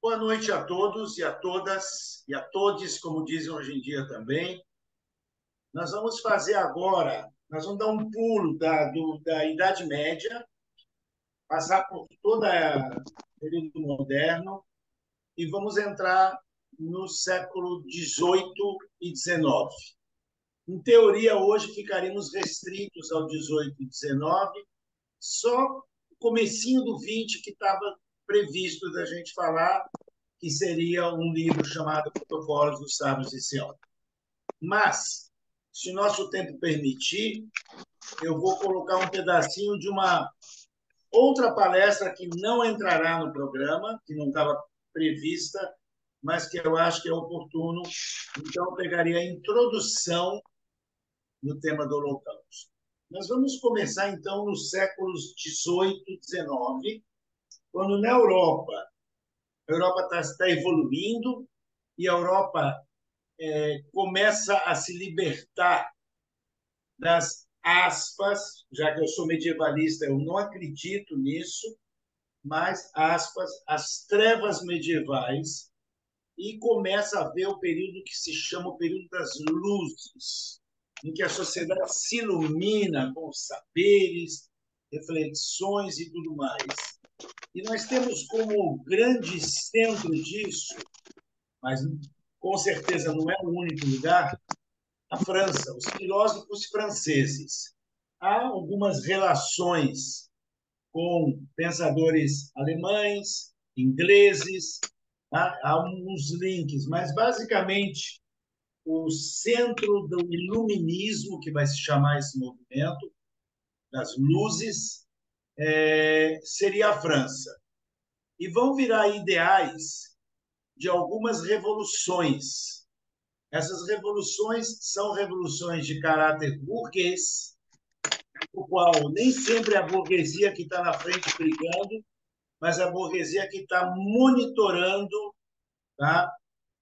Boa noite a todos e a todas, e a todes, como dizem hoje em dia também. Nós vamos fazer agora, nós vamos dar um pulo da Idade Média, passar por todo o período moderno e vamos entrar no século XVIII e XIX. Em teoria, hoje ficaríamos restritos ao XVIII e XIX, só o comecinho do XX que estava previsto da gente falar, que seria um livro chamado Protocolos dos Sábios de Sião. Mas, se o nosso tempo permitir, eu vou colocar um pedacinho de uma outra palestra que não entrará no programa, que não estava prevista, mas que eu acho que é oportuno. Então, eu pegaria a introdução no tema do Holocausto. Nós vamos começar, então, nos séculos XVIII e XIX, quando na Europa, a Europa está evoluindo e a Europa começa a se libertar das aspas, já que eu sou medievalista, eu não acredito nisso, mas aspas, as trevas medievais, e começa a ver o período que se chama o período das luzes, em que a sociedade se ilumina com saberes, reflexões e tudo mais. E nós temos como grande centro disso, mas com certeza não é o único lugar, a França, os filósofos franceses. Há algumas relações com pensadores alemães, ingleses, tá? Há uns links, mas basicamente o centro do iluminismo, que vai se chamar esse movimento, das luzes, seria a França. E vão virar ideais de algumas revoluções. Essas revoluções são revoluções de caráter burguês, o qual nem sempre é a burguesia que está na frente brigando, mas a burguesia que está monitorando, tá?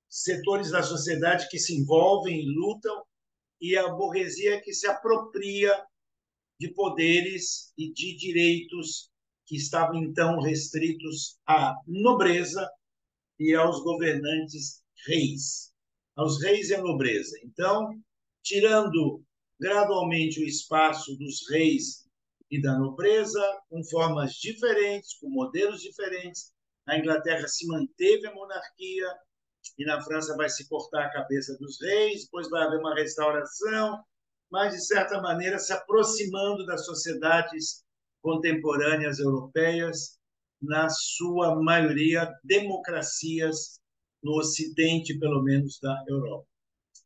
Setores da sociedade que se envolvem e lutam, e a burguesia que se apropria de poderes e de direitos que estavam então restritos à nobreza e aos governantes reis, aos reis e à nobreza. Então, tirando gradualmente o espaço dos reis e da nobreza, com formas diferentes, com modelos diferentes, na Inglaterra se manteve a monarquia e na França vai se cortar a cabeça dos reis, depois vai haver uma restauração, mas, de certa maneira, se aproximando das sociedades contemporâneas europeias, na sua maioria, democracias no Ocidente, pelo menos, da Europa.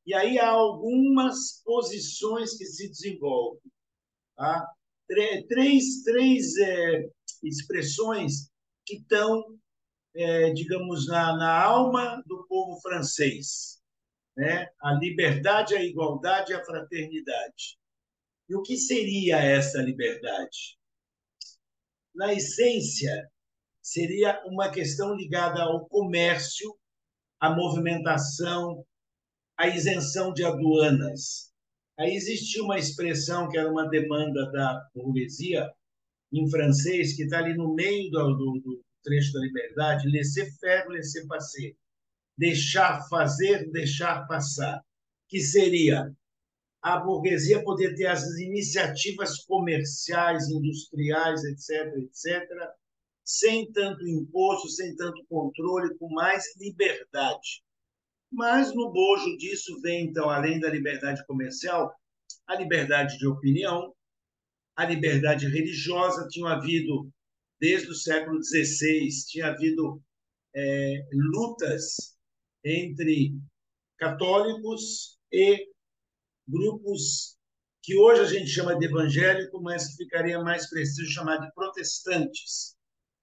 E aí há algumas posições que se desenvolvem. Tá? Três expressões que estão, digamos, na alma do povo francês, né? A liberdade, a igualdade e a fraternidade. E o que seria essa liberdade? Na essência, seria uma questão ligada ao comércio, à movimentação, à isenção de aduanas. Aí existia uma expressão que era uma demanda da burguesia, em francês, que está ali no meio do trecho da liberdade, laissez-faire, laissez-passer. Deixar fazer, deixar passar. Que seria a burguesia poder ter as iniciativas comerciais, industriais, etc., etc., sem tanto imposto, sem tanto controle, com mais liberdade. Mas no bojo disso vem, então, além da liberdade comercial, a liberdade de opinião, a liberdade religiosa. Tinha havido, desde o século XVI, tinha havido lutas entre católicos e grupos que hoje a gente chama de evangélico, mas ficaria mais preciso chamar de protestantes.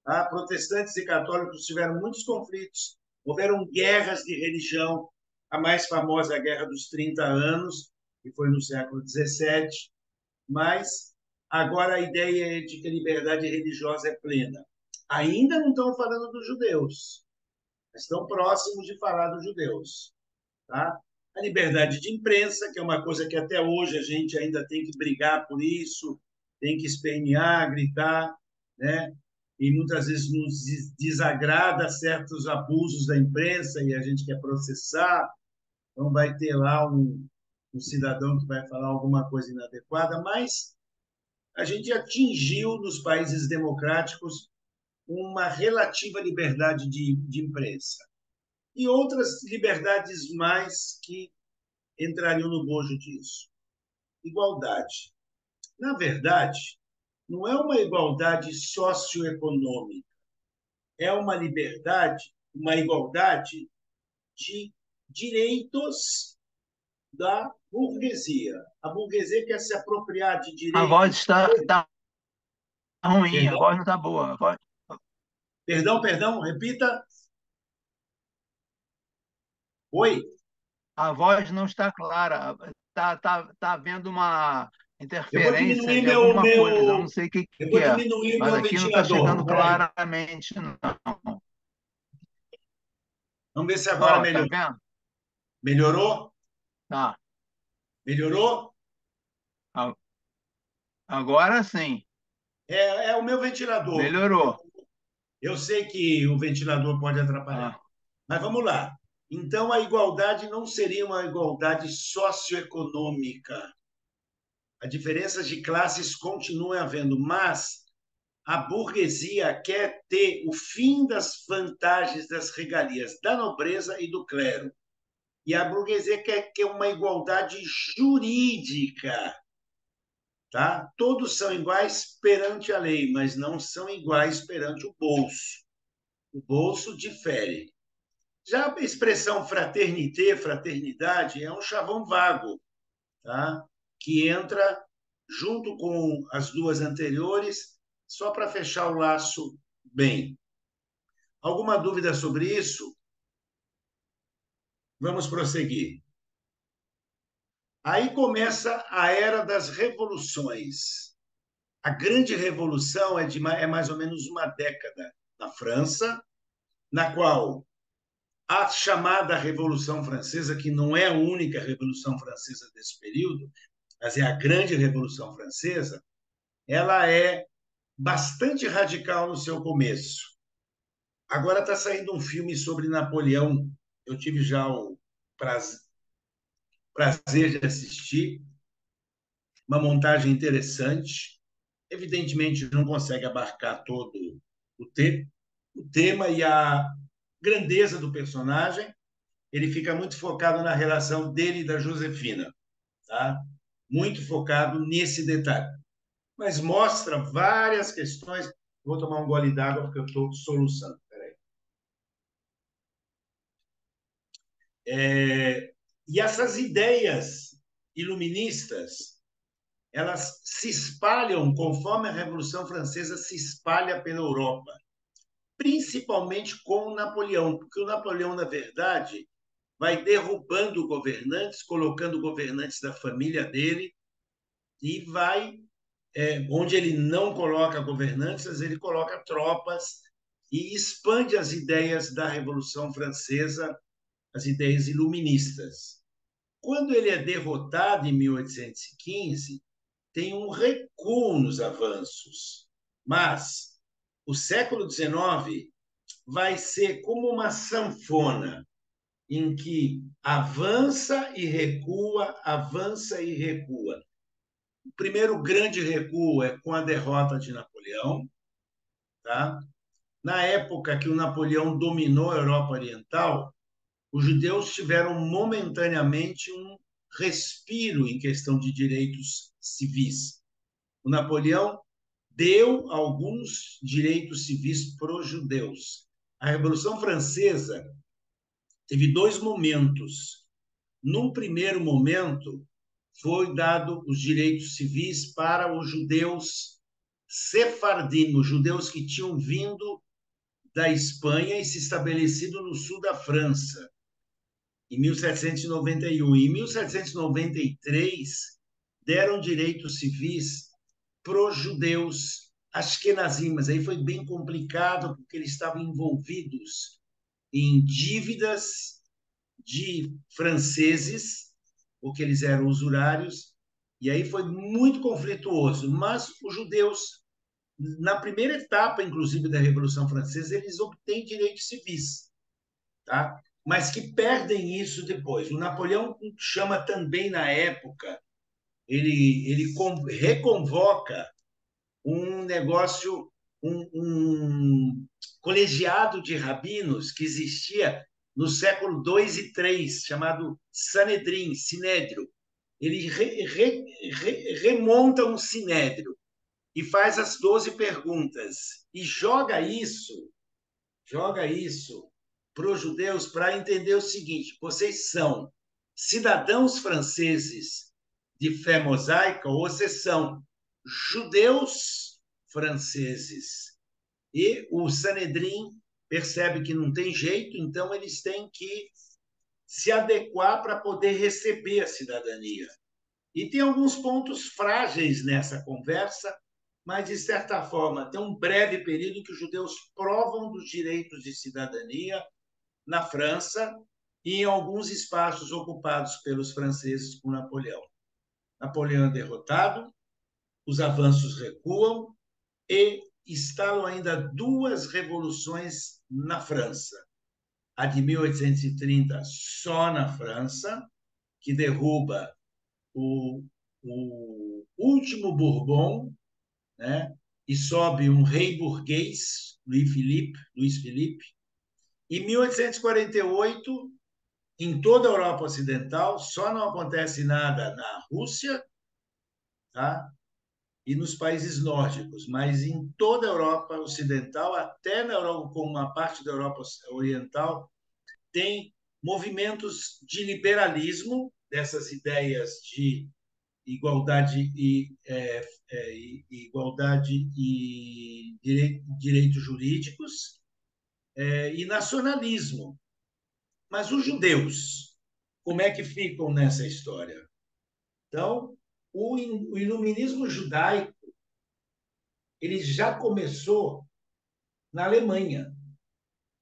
Tá? Protestantes e católicos tiveram muitos conflitos, houveram guerras de religião, a mais famosa a Guerra dos 30 Anos, que foi no século XVII, mas agora a ideia é de que a liberdade religiosa é plena. Ainda não estão falando dos judeus, estão próximos de falar dos judeus. Tá? A liberdade de imprensa, que é uma coisa que até hoje a gente ainda tem que brigar por isso, tem que espernear, gritar, né? e muitas vezes nos desagrada certos abusos da imprensa e a gente quer processar, então vai ter lá um cidadão que vai falar alguma coisa inadequada, mas a gente atingiu nos países democráticos uma relativa liberdade de imprensa e outras liberdades mais que entrariam no bojo disso. Igualdade. Na verdade, não é uma igualdade socioeconômica, é uma igualdade de direitos da burguesia. A burguesia quer se apropriar de A voz direitos. está ruim, a Perdão, voz não está boa. perdão, repita. Oi, A voz não está clara. Tá havendo uma eu vou interferência diminuir de alguma coisa, não sei o que, eu que vou é. diminuir o Mas meu aqui não está ventilador. chegando Espera aí. claramente, não. Vamos ver se agora Ó, tá melhorou. vendo? Melhorou? Tá. Melhorou? A- Agora sim. É o meu ventilador. Melhorou. Eu sei que o ventilador pode atrapalhar. Ah, Mas vamos lá. Então, a igualdade não seria uma igualdade socioeconômica. A diferença de classes continua havendo, mas a burguesia quer ter o fim das vantagens das regalias da nobreza e do clero. E a burguesia quer uma igualdade jurídica. Tá? Todos são iguais perante a lei, mas não são iguais perante o bolso. O bolso difere. Já a expressão fraternité, fraternidade, é um chavão vago, tá? Que entra junto com as duas anteriores, só para fechar o laço bem. Alguma dúvida sobre isso? Vamos prosseguir. Aí começa a era das revoluções. A grande revolução é mais ou menos uma década na França, na qual a chamada Revolução Francesa, que não é a única Revolução Francesa desse período, mas é a grande Revolução Francesa, ela é bastante radical no seu começo. Agora está saindo um filme sobre Napoleão. Eu tive já o prazer de assistir. Uma montagem interessante. Evidentemente, não consegue abarcar todo o, te o tema e a grandeza do personagem. Ele fica muito focado na relação dele e da Josefina. Tá? Muito focado nesse detalhe. Mas mostra várias questões. Vou tomar um gole d'água porque eu estou soluçando. Peraí. E essas ideias iluministas, elas se espalham conforme a Revolução Francesa se espalha pela Europa, principalmente com o Napoleão, porque o Napoleão, na verdade, vai derrubando governantes, colocando governantes da família dele e vai onde ele não coloca governantes, ele coloca tropas e expande as ideias da Revolução Francesa, as ideias iluministas. Quando ele é derrotado em 1815, tem um recuo nos avanços, mas o século XIX vai ser como uma sanfona, em que avança e recua. O primeiro grande recuo é com a derrota de Napoleão, tá? Na época que o Napoleão dominou a Europa Oriental, os judeus tiveram momentaneamente um respiro em questão de direitos civis. O Napoleão deu alguns direitos civis para os judeus. A Revolução Francesa teve dois momentos. Num primeiro momento, foi dado os direitos civis para os judeus sefardim, os judeus que tinham vindo da Espanha e se estabelecido no sul da França, em 1791. Em 1793, deram direitos civis para os judeus ashkenazim, mas aí foi bem complicado, porque eles estavam envolvidos em dívidas de franceses, porque eles eram usurários, e aí foi muito conflituoso. Mas os judeus Na primeira etapa, inclusive, da Revolução Francesa, eles obtêm direitos civis, tá? Mas que perdem isso depois. O Napoleão chama também, na época, ele reconvoca um negócio, um colegiado de rabinos que existia no século II e III, chamado Sanedrim, Sinédrio. Ele remonta um sinédrio e faz as 12 perguntas e joga isso para os judeus para entender o seguinte: vocês são cidadãos franceses de fé mosaica ou vocês são judeus franceses? E o Sanedrim percebe que não tem jeito, então eles têm que se adequar para poder receber a cidadania. E tem alguns pontos frágeis nessa conversa, mas, de certa forma, tem um breve período em que os judeus provam dos direitos de cidadania na França e em alguns espaços ocupados pelos franceses por Napoleão. Napoleão é derrotado, os avanços recuam e instalam ainda duas revoluções na França. A de 1830, só na França, que derruba o último Bourbon, né? E sobe um rei burguês, Luís Felipe. Em 1848, em toda a Europa Ocidental, só não acontece nada na Rússia, tá? E nos países nórdicos, mas em toda a Europa Ocidental, até na Europa, como uma parte da Europa Oriental, tem movimentos de liberalismo, dessas ideias de igualdade e direitos jurídicos e nacionalismo. Mas os judeus, como é que ficam nessa história? Então, o iluminismo judaico ele já começou na Alemanha,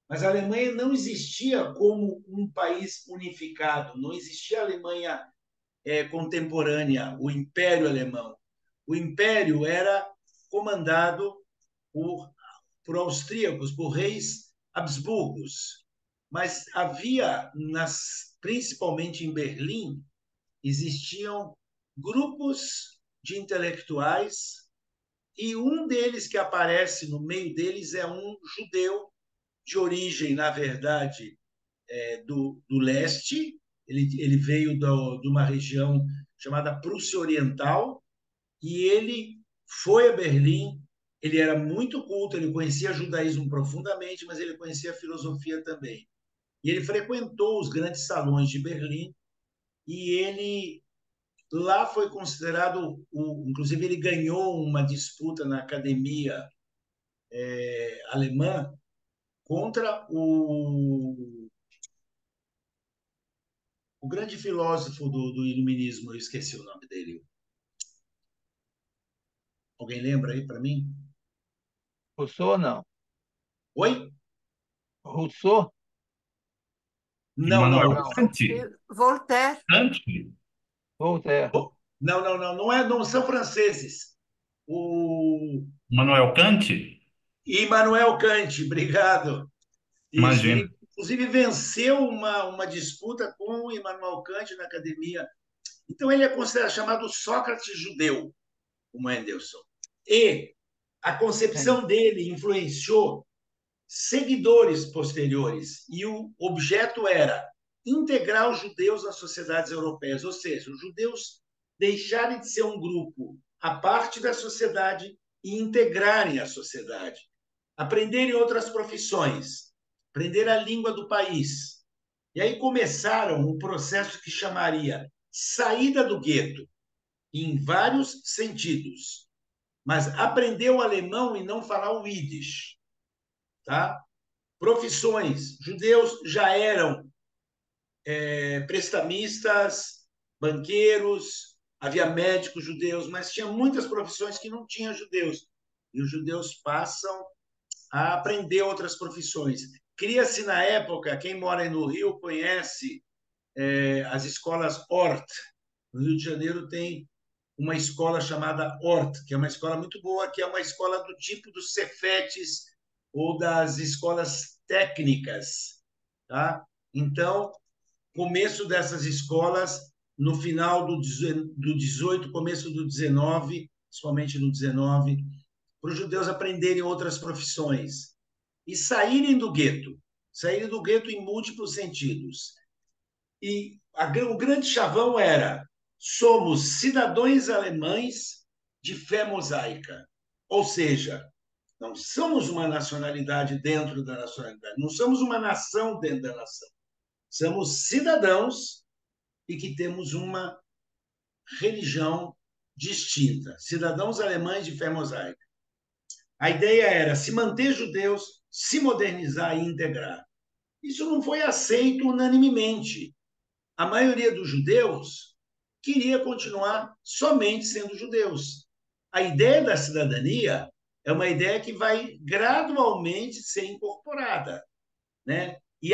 mas a Alemanha não existia como um país unificado, não existia a Alemanha contemporânea, o Império Alemão. O Império era comandado por austríacos, por reis habsburgos. Mas havia, principalmente em Berlim, existiam grupos de intelectuais e um deles que aparece no meio deles é um judeu de origem, na verdade, do leste. Ele veio de uma região chamada Prússia Oriental e ele foi a Berlim. Ele era muito culto, ele conhecia judaísmo profundamente, mas ele conhecia a filosofia também. E ele frequentou os grandes salões de Berlim e ele lá foi considerado, inclusive ele ganhou uma disputa na academia alemã contra o grande filósofo do iluminismo, eu esqueci o nome dele. Alguém lembra aí para mim? Rousseau, não. Oi? Rousseau? Não, não. Immanuel Não. Kant? Voltaire. Kant? Voltaire. Não, não, não, não são franceses. O Immanuel Kant? Immanuel Kant, obrigado. Isso, Imagina. ele inclusive venceu uma disputa com o Immanuel Kant na academia. Então ele é considerado chamado Sócrates judeu, o Mendelssohn. E a concepção dele influenciou seguidores posteriores e o objeto era integrar os judeus nas sociedades europeias, ou seja, os judeus deixarem de ser um grupo à parte da sociedade e integrarem a sociedade, aprenderem outras profissões, aprender a língua do país. E aí começaram um processo que chamaria saída do gueto, em vários sentidos, mas aprender o alemão e não falar o Yiddish, tá? Profissões. Judeus já eram prestamistas, banqueiros, havia médicos judeus, mas tinha muitas profissões que não tinham judeus. E os judeus passam a aprender outras profissões. Cria-se na época, quem mora no Rio conhece as escolas Hort. No Rio de Janeiro tem uma escola chamada Ort, que é uma escola muito boa, que é uma escola do tipo dos Cefetes ou das escolas técnicas. Tá? Então, começo dessas escolas, no final do 18, começo do 19, principalmente no 19, para os judeus aprenderem outras profissões e saírem do gueto em múltiplos sentidos. E o grande chavão era: somos cidadãos alemães de fé mosaica. Ou seja, não somos uma nacionalidade dentro da nacionalidade, não somos uma nação dentro da nação. Somos cidadãos e que temos uma religião distinta, cidadãos alemães de fé mosaica. A ideia era se manter judeus, se modernizar e integrar. Isso não foi aceito unanimemente. A maioria dos judeus queria continuar somente sendo judeus. A ideia da cidadania é uma ideia que vai gradualmente ser incorporada, né? E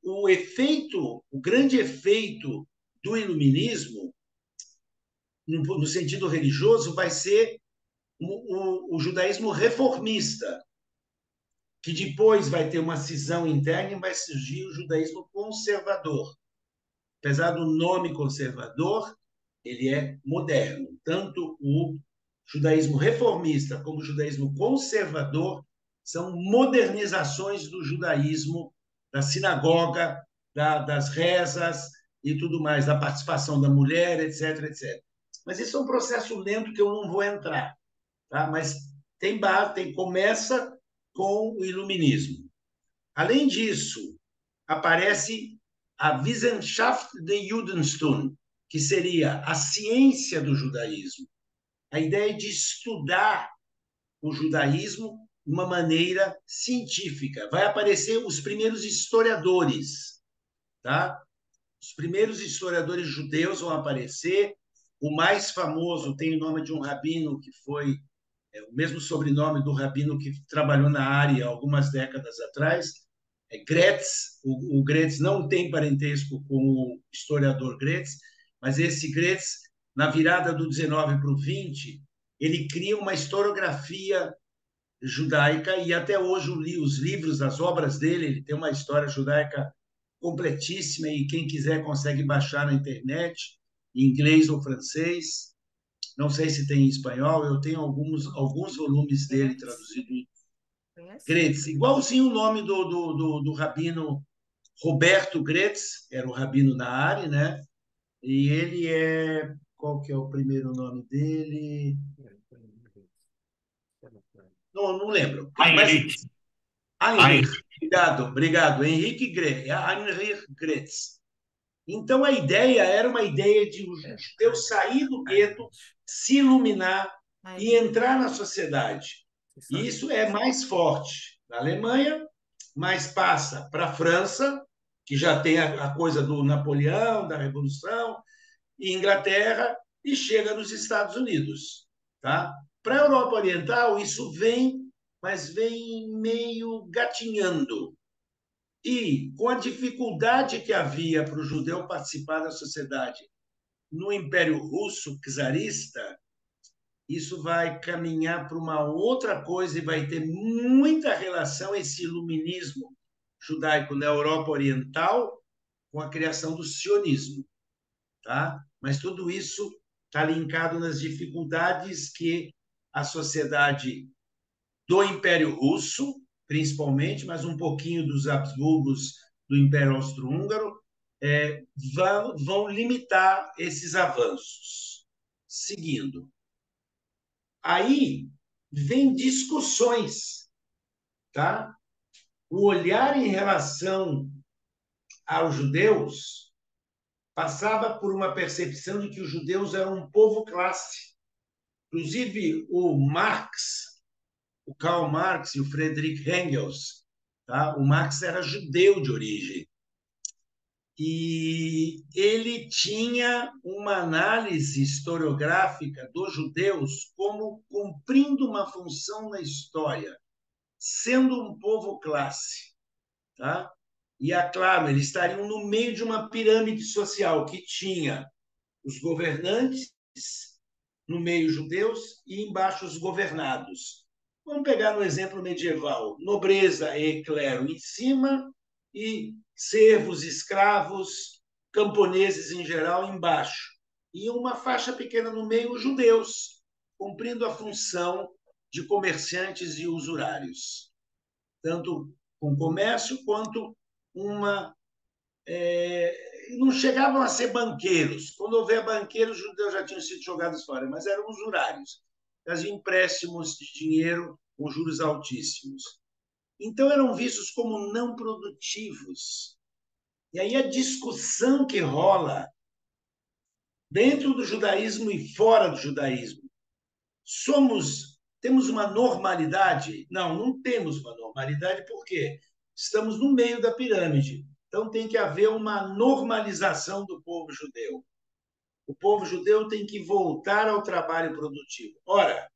o grande efeito do iluminismo, no sentido religioso, vai ser o judaísmo reformista, que depois vai ter uma cisão interna e vai surgir o judaísmo conservador. Apesar do nome conservador, ele é moderno. Tanto o judaísmo reformista como o judaísmo conservador são modernizações do judaísmo, da sinagoga, das rezas e tudo mais, da participação da mulher, etc, etc. Mas isso é um processo lento que eu não vou entrar, tá? Mas tem base, começa com o iluminismo. Além disso, aparece a Wissenschaft des Judentums, que seria a ciência do judaísmo. A ideia de estudar o judaísmo de uma maneira científica. Vai aparecer os primeiros historiadores, tá? Os primeiros historiadores judeus vão aparecer. O mais famoso tem o nome de um rabino que foi o mesmo sobrenome do rabino que trabalhou na área algumas décadas atrás, Gretz. O Gretz não tem parentesco com o historiador Gretz, mas esse Gretz, na virada do 19 para o 20, ele cria uma historiografia judaica e até hoje os livros, as obras dele, ele tem uma história judaica completíssima e quem quiser consegue baixar na internet, em inglês ou francês. Não sei se tem em espanhol, eu tenho alguns volumes dele traduzidos em Gretz, igualzinho o nome do rabino Roberto Gretz, era o rabino na área, né? E ele é. Qual que é o primeiro nome dele? Não, não lembro. Mas Heinrich. Heinrich, Heinrich. obrigado. Henrique Gretz, Heinrich Gretz. Então a ideia era uma ideia de o judeu sair do gueto, se iluminar e entrar na sociedade. E isso é mais forte na Alemanha, mas passa para a França, que já tem a coisa do Napoleão, da Revolução, e Inglaterra, e chega nos Estados Unidos. Tá? Para a Europa Oriental, isso vem, mas vem meio gatinhando. E com a dificuldade que havia para o judeu participar da sociedade no Império Russo czarista, isso vai caminhar para uma outra coisa e vai ter muita relação esse iluminismo judaico na Europa Oriental com a criação do sionismo, tá? Mas tudo isso está linkado nas dificuldades que a sociedade do Império Russo, principalmente, mas um pouquinho dos Habsburgos do Império Austro-Húngaro, vão limitar esses avanços. Seguindo. Aí vem discussões, tá? O olhar em relação aos judeus passava por uma percepção de que os judeus eram um povo classe. Inclusive, o Karl Marx e o Friedrich Engels, tá? O Marx era judeu de origem. E ele tinha uma análise historiográfica dos judeus como cumprindo uma função na história, sendo um povo classe. Tá? E, é claro, eles estariam no meio de uma pirâmide social que tinha os governantes no meio judeus e embaixo os governados. Vamos pegar no exemplo medieval: nobreza e clero em cima e servos, escravos, camponeses em geral embaixo. E uma faixa pequena no meio, os judeus, cumprindo a função de comerciantes e usurários, tanto com comércio quanto uma não chegavam a ser banqueiros. Quando houver banqueiros, os judeus já tinham sido jogados fora, mas eram usurários. Faziam empréstimos de dinheiro com juros altíssimos. Então, eram vistos como não produtivos. E aí a discussão que rola dentro do judaísmo e fora do judaísmo. Temos uma normalidade? Não, não temos uma normalidade, por quê? Estamos no meio da pirâmide. Então, tem que haver uma normalização do povo judeu. O povo judeu tem que voltar ao trabalho produtivo. Ora,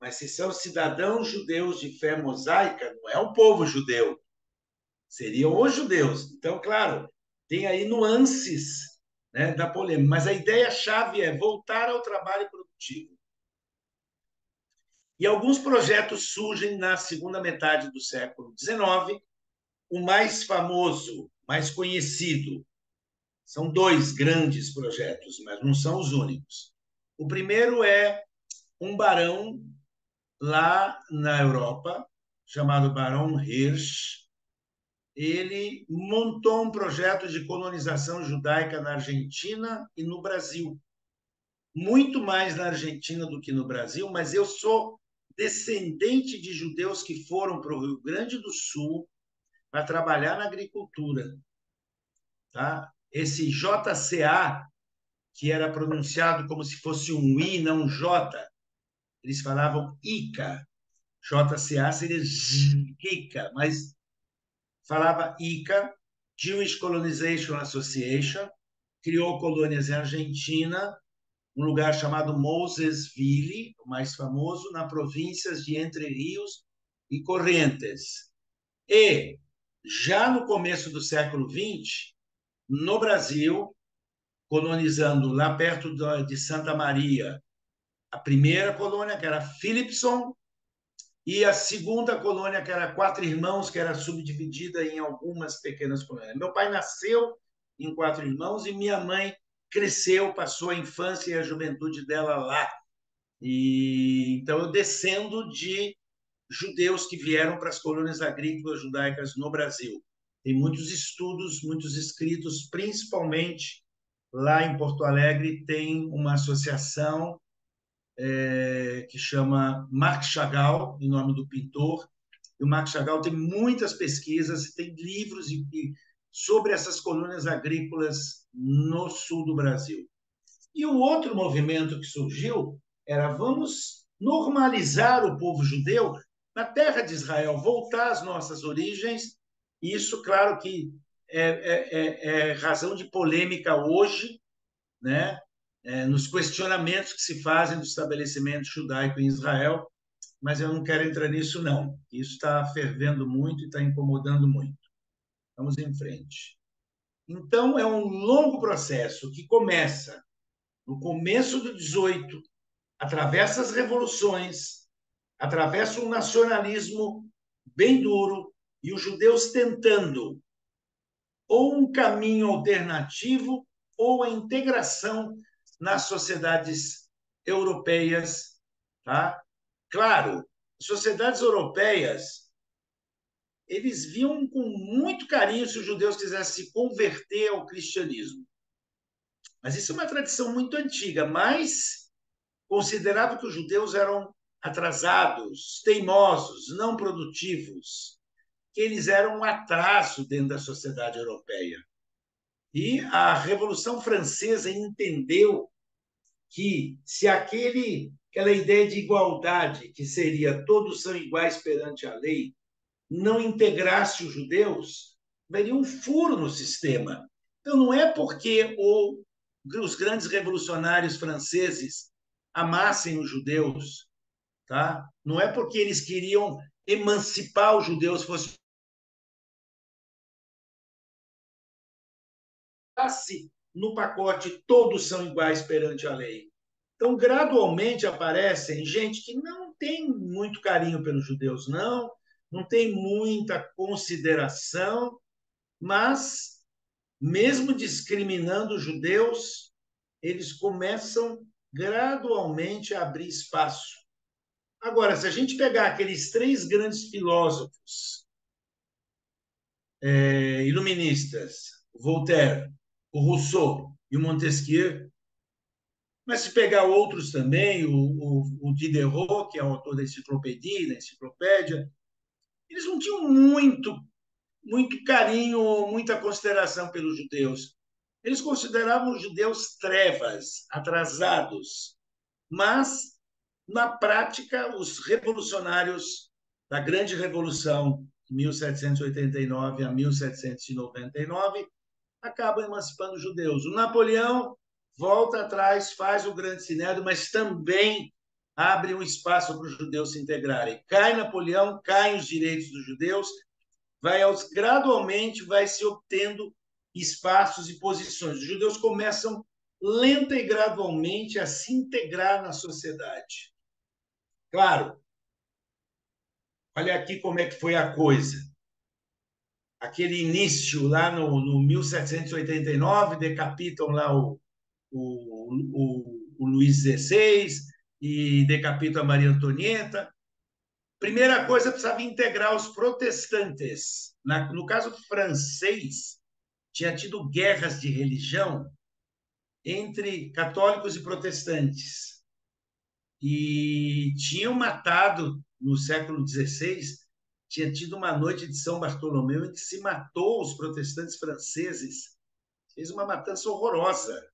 mas se são cidadãos judeus de fé mosaica, não é o povo judeu, seriam os judeus. Então, claro, tem aí nuances, né, da polêmica, mas a ideia-chave é voltar ao trabalho produtivo. E alguns projetos surgem na segunda metade do século XIX. O mais famoso, mais conhecido, são dois grandes projetos, mas não são os únicos. O primeiro é um barão lá na Europa, chamado Barão Hirsch. Ele montou um projeto de colonização judaica na Argentina e no Brasil. Muito mais na Argentina do que no Brasil, mas eu sou descendente de judeus que foram para o Rio Grande do Sul para trabalhar na agricultura. Tá? Esse JCA, que era pronunciado como se fosse um I, não um J, eles falavam ICA. JCA seria rica, mas falava ICA, Jewish Colonization Association, criou colônias em Argentina, um lugar chamado Mosesville, o mais famoso, na províncias de Entre Rios e Corrientes. E, já no começo do século XX, no Brasil, colonizando lá perto de Santa Maria, a primeira colônia, que era Philipson, e a segunda colônia, que era Quatro Irmãos, que era subdividida em algumas pequenas colônias. Meu pai nasceu em Quatro Irmãos e minha mãe cresceu, passou a infância e a juventude dela lá. Então, eu descendo de judeus que vieram para as colônias agrícolas judaicas no Brasil. Tem muitos estudos, muitos escritos, principalmente lá em Porto Alegre, tem uma associação que chama Marc Chagall, em nome do pintor. E o Marc Chagall tem muitas pesquisas e tem livros sobre essas colônias agrícolas no sul do Brasil. E o outro movimento que surgiu era: vamos normalizar o povo judeu na terra de Israel, voltar às nossas origens. E isso, claro, que é razão de polêmica hoje, né? Nos questionamentos que se fazem do estabelecimento judaico em Israel, mas eu não quero entrar nisso, não. Isso está fervendo muito e está incomodando muito. Vamos em frente. Então, é um longo processo que começa no começo do 18, atravessa as revoluções, atravessa um nacionalismo bem duro e os judeus tentando ou um caminho alternativo ou a integração nas sociedades europeias. Tá? Claro, sociedades europeias, eles viam com muito carinho se os judeus quisessem se converter ao cristianismo. Mas isso é uma tradição muito antiga, mas considerava que os judeus eram atrasados, teimosos, não produtivos, que eles eram um atraso dentro da sociedade europeia. E a Revolução Francesa entendeu que se aquela ideia de igualdade, que seria todos são iguais perante a lei, não integrasse os judeus, haveria um furo no sistema. Então, não é porque os grandes revolucionários franceses amassem os judeus, tá? Não é porque eles queriam emancipar os judeus, fosse no pacote todos são iguais perante a lei. Então, gradualmente aparecem gente que não tem muito carinho pelos judeus, não tem muita consideração, mas, mesmo discriminando os judeus, eles começam gradualmente a abrir espaço. Agora, se a gente pegar aqueles três grandes filósofos iluministas, o Voltaire, o Rousseau e o Montesquieu, mas se pegar outros também, o Diderot, que é o autor da enciclopédia, eles não tinham muito carinho, muita consideração pelos judeus. Eles consideravam os judeus trevas, atrasados, mas, na prática, os revolucionários da Grande Revolução, de 1789 a 1799, acabam emancipando os judeus. O Napoleão volta atrás, faz o grande sinédrio, mas também abre um espaço para os judeus se integrarem. Cai Napoleão, caem os direitos dos judeus, gradualmente vai se obtendo espaços e posições. Os judeus começam lenta e gradualmente a se integrar na sociedade. Claro, olha aqui como é que foi a coisa. Aquele início lá no 1789, decapitam lá o Luís XVI e decapitam a Maria Antonieta. Primeira coisa, precisava integrar os protestantes. No caso francês, tinha tido guerras de religião entre católicos e protestantes. E tinham matado, no século XVI, tinha tido uma noite de São Bartolomeu em que se matou os protestantes franceses. Fez uma matança horrorosa.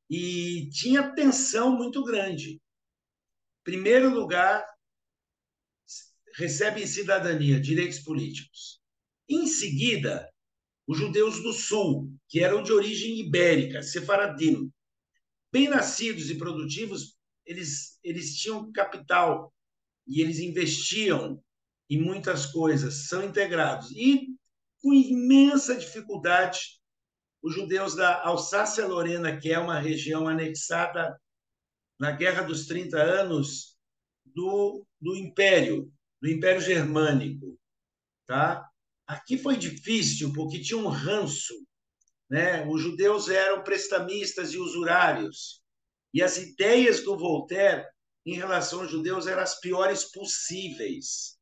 E tinha tensão muito grande. Em primeiro lugar, recebem cidadania, direitos políticos. Em seguida, os judeus do sul, que eram de origem ibérica, sefaradim, bem nascidos e produtivos, eles tinham capital e eles investiam em muitas coisas, são integrados. E, com imensa dificuldade, os judeus da Alsácia-Lorena, que é uma região anexada na Guerra dos 30 Anos do Império Germânico. Tá? Aqui foi difícil, porque tinha um ranço. Né? Os judeus eram prestamistas e usurários. E as ideias do Voltaire em relação aos judeus eram as piores possíveis.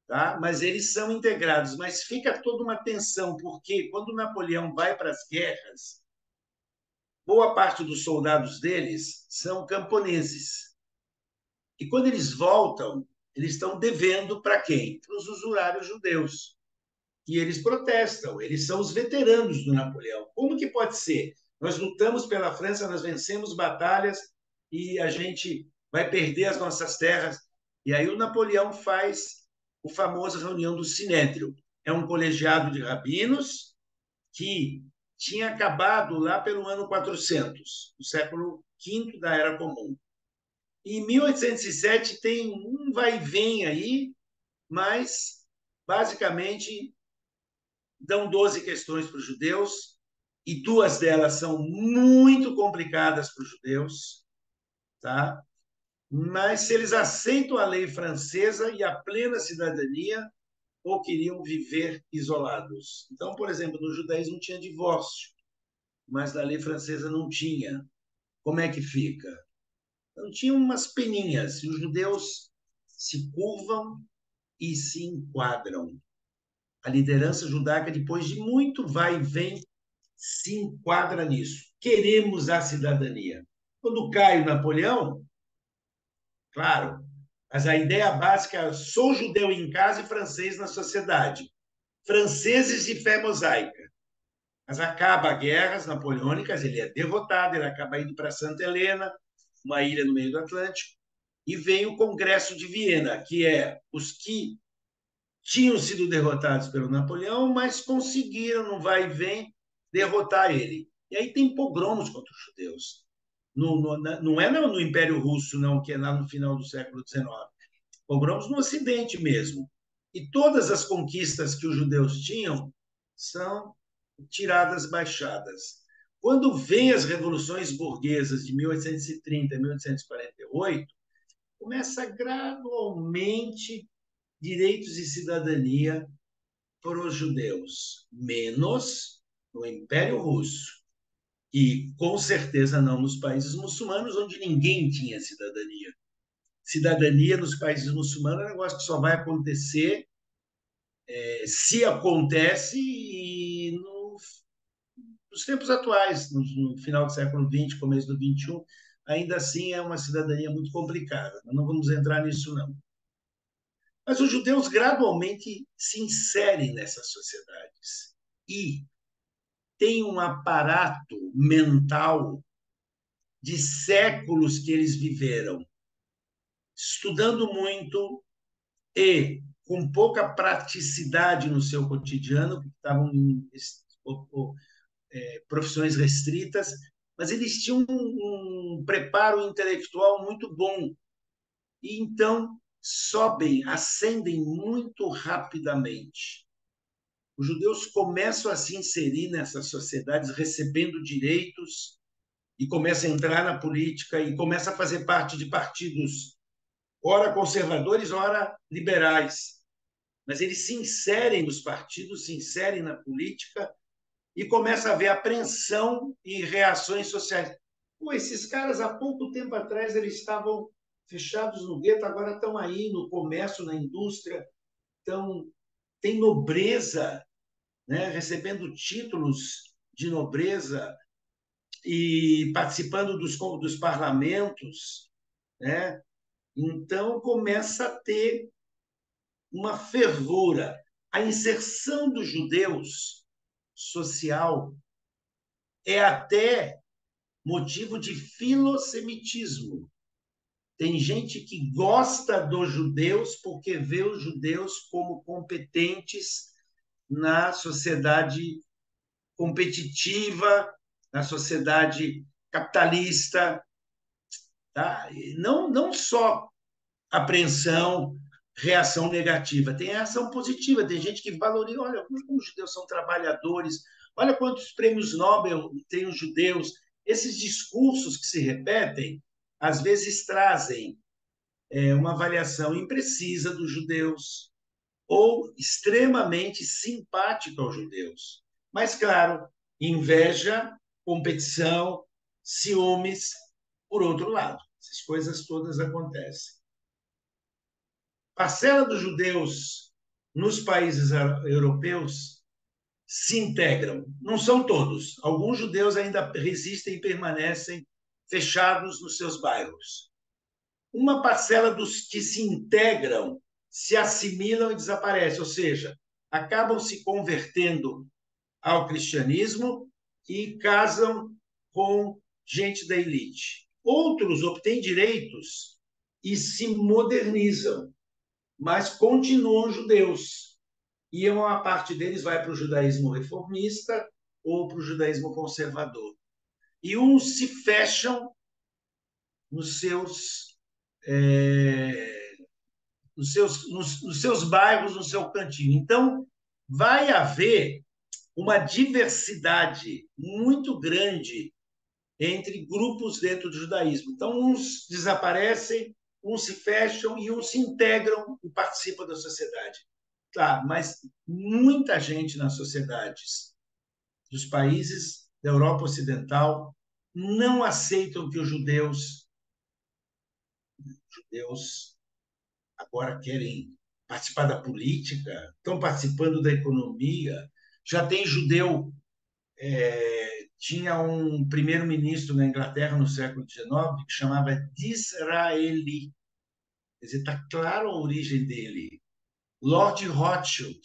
Tá? Mas eles são integrados. Mas fica toda uma tensão, porque quando Napoleão vai para as guerras, boa parte dos soldados deles são camponeses. E quando eles voltam, eles estão devendo para quem? Para os usurários judeus. E eles protestam, eles são os veteranos do Napoleão. Como que pode ser? Nós lutamos pela França, nós vencemos batalhas e a gente vai perder as nossas terras. E aí o Napoleão faz o famoso reunião do Sinédrio. É um colegiado de rabinos que tinha acabado lá pelo ano 400, no século V da Era Comum. Em 1807 tem um vai e vem aí, mas basicamente dão 12 questões para os judeus, e duas delas são muito complicadas para os judeus, tá? Mas se eles aceitam a lei francesa e a plena cidadania, ou queriam viver isolados. Então, por exemplo, no judaísmo tinha divórcio, mas na lei francesa não tinha. Como é que fica? Então, tinha umas peninhas, e os judeus se curvam e se enquadram. A liderança judaica, depois de muito vai e vem, se enquadra nisso. Queremos a cidadania. Quando cai o Napoleão, claro, mas a ideia básica é: sou judeu em casa e francês na sociedade. Franceses de fé mosaica. Mas acaba a guerras napoleônicas, ele é derrotado, ele acaba indo para Santa Helena, uma ilha no meio do Atlântico, e vem o Congresso de Viena, que é os que tinham sido derrotados pelo Napoleão, mas conseguiram, no vai e vem, derrotar ele. E aí tem pogromos contra os judeus. Não é no Império Russo, não, que é lá no final do século XIX. Pogromos no Ocidente mesmo. E todas as conquistas que os judeus tinham são tiradas, baixadas. Quando vem as revoluções burguesas de 1830 e 1848, começa gradualmente direitos e cidadania para os judeus, menos no Império Russo e, com certeza, não nos países muçulmanos, onde ninguém tinha cidadania. Cidadania nos países muçulmanos é um negócio que só vai acontecer, se acontece, e nos tempos atuais, no final do século XX, começo do XXI, ainda assim é uma cidadania muito complicada. Não vamos entrar nisso, não. Mas os judeus gradualmente se inserem nessas sociedades e têm um aparato mental de séculos que eles viveram, estudando muito e com pouca praticidade no seu cotidiano, porque estavam em profissões restritas, mas eles tinham um preparo intelectual muito bom. E então sobem, ascendem muito rapidamente. Os judeus começam a se inserir nessas sociedades, recebendo direitos, e começam a entrar na política, e começam a fazer parte de partidos, ora conservadores, ora liberais. Mas eles se inserem nos partidos, se inserem na política, e começa a haver apreensão e reações sociais. Pô, esses caras, há pouco tempo atrás, eles estavam fechados no gueto, agora estão aí no comércio, na indústria, estão, tem nobreza, né, recebendo títulos de nobreza e participando dos parlamentos, né? Então começa a ter uma fervura. A inserção dos judeus social é até motivo de filosemitismo. Tem gente que gosta dos judeus porque vê os judeus como competentes na sociedade competitiva, na sociedade capitalista, tá? Não só apreensão, reação negativa, tem reação positiva, tem gente que valoriza, olha como os judeus são trabalhadores, olha quantos prêmios Nobel têm os judeus. Esses discursos que se repetem, às vezes trazem uma avaliação imprecisa dos judeus ou extremamente simpática aos judeus. Mas, claro, inveja, competição, ciúmes, por outro lado. Essas coisas todas acontecem. Parcela dos judeus nos países europeus se integram. Não são todos. Alguns judeus ainda resistem e permanecem fechados nos seus bairros. Uma parcela dos que se integram se assimilam e desaparecem, ou seja, acabam se convertendo ao cristianismo e casam com gente da elite. Outros obtêm direitos e se modernizam, mas continuam judeus. E uma parte deles vai para o judaísmo reformista ou para o judaísmo conservador. E uns se fecham nos seus, nos seus bairros, no seu cantinho. Então, vai haver uma diversidade muito grande entre grupos dentro do judaísmo. Então, uns desaparecem, uns se fecham e uns se integram e participam da sociedade. Claro, mas muita gente nas sociedades dos países da Europa Ocidental não aceitam que os judeus agora querem participar da política, estão participando da economia. Já tem judeu, tinha um primeiro-ministro na Inglaterra no século XIX que chamava Disraeli. Quer dizer, está claro a origem dele. Lord Rothschild,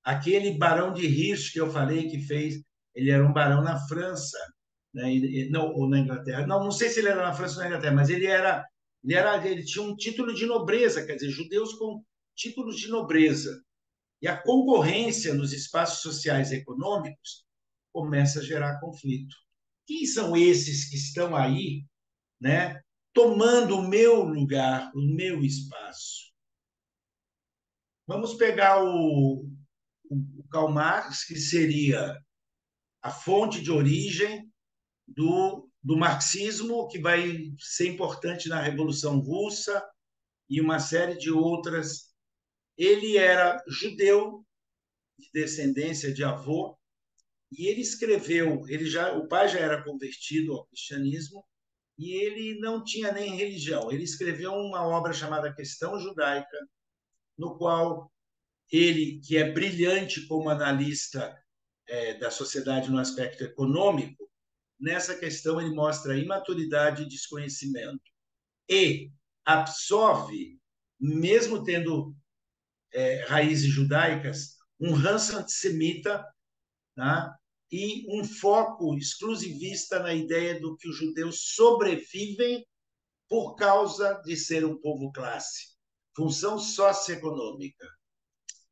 aquele barão de Hirsch que eu falei que fez, ele era um barão na França, né? Não, ou na Inglaterra. Não sei se ele era na França ou na Inglaterra, mas ele tinha um título de nobreza, quer dizer, judeus com títulos de nobreza. E a concorrência nos espaços sociais e econômicos começa a gerar conflito. Quem são esses que estão aí, né, tomando o meu lugar, o meu espaço? Vamos pegar o Karl Marx, que seria a fonte de origem do marxismo, que vai ser importante na Revolução Russa e uma série de outras. Ele era judeu, de descendência de avô, e ele escreveu, o pai já era convertido ao cristianismo, e ele não tinha nem religião. Ele escreveu uma obra chamada Questão Judaica, no qual ele, que é brilhante como analista da sociedade no aspecto econômico, nessa questão ele mostra imaturidade e desconhecimento. E absorve, mesmo tendo raízes judaicas, um ranço antissemita, tá? E um foco exclusivista na ideia do que os judeus sobrevivem por causa de ser um povo classe, função socioeconômica.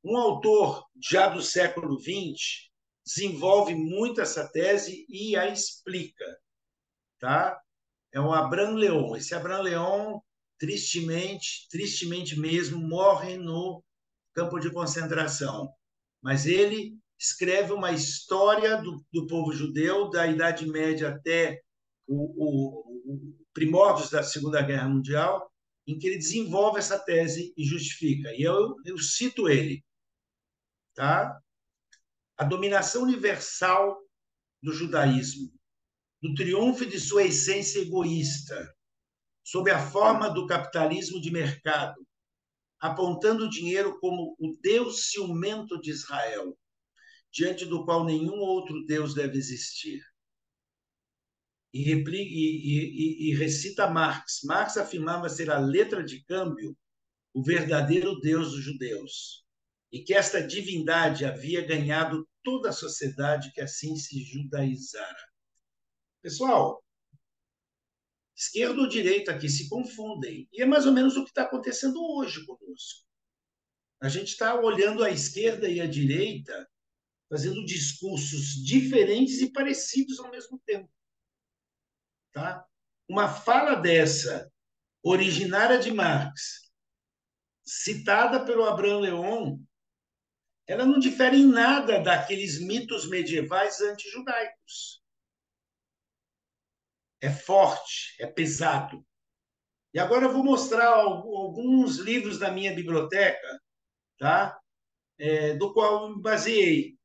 Um autor já do século XX desenvolve muito essa tese e a explica, tá? É o Abraham Leon. Esse Abraham Leon, tristemente mesmo, morre no campo de concentração. Mas ele escreve uma história do povo judeu, da Idade Média até o primórdios da Segunda Guerra Mundial, em que ele desenvolve essa tese e justifica. E eu cito ele, tá? A dominação universal do judaísmo, do triunfo de sua essência egoísta, sob a forma do capitalismo de mercado, apontando o dinheiro como o Deus ciumento de Israel, diante do qual nenhum outro Deus deve existir. E recita Marx. Marx afirmava ser a letra de câmbio o verdadeiro Deus dos judeus, e que esta divindade havia ganhado toda a sociedade que assim se judaizara. Pessoal, esquerda ou direita aqui se confundem, e é mais ou menos o que está acontecendo hoje conosco. A gente está olhando a esquerda e a direita fazendo discursos diferentes e parecidos ao mesmo tempo. Tá? Uma fala dessa, originária de Marx, citada pelo Abraham Leon, ela não difere em nada daqueles mitos medievais antijudaicos. É forte, é pesado. E agora eu vou mostrar alguns livros da minha biblioteca, tá? Do qual eu me baseei.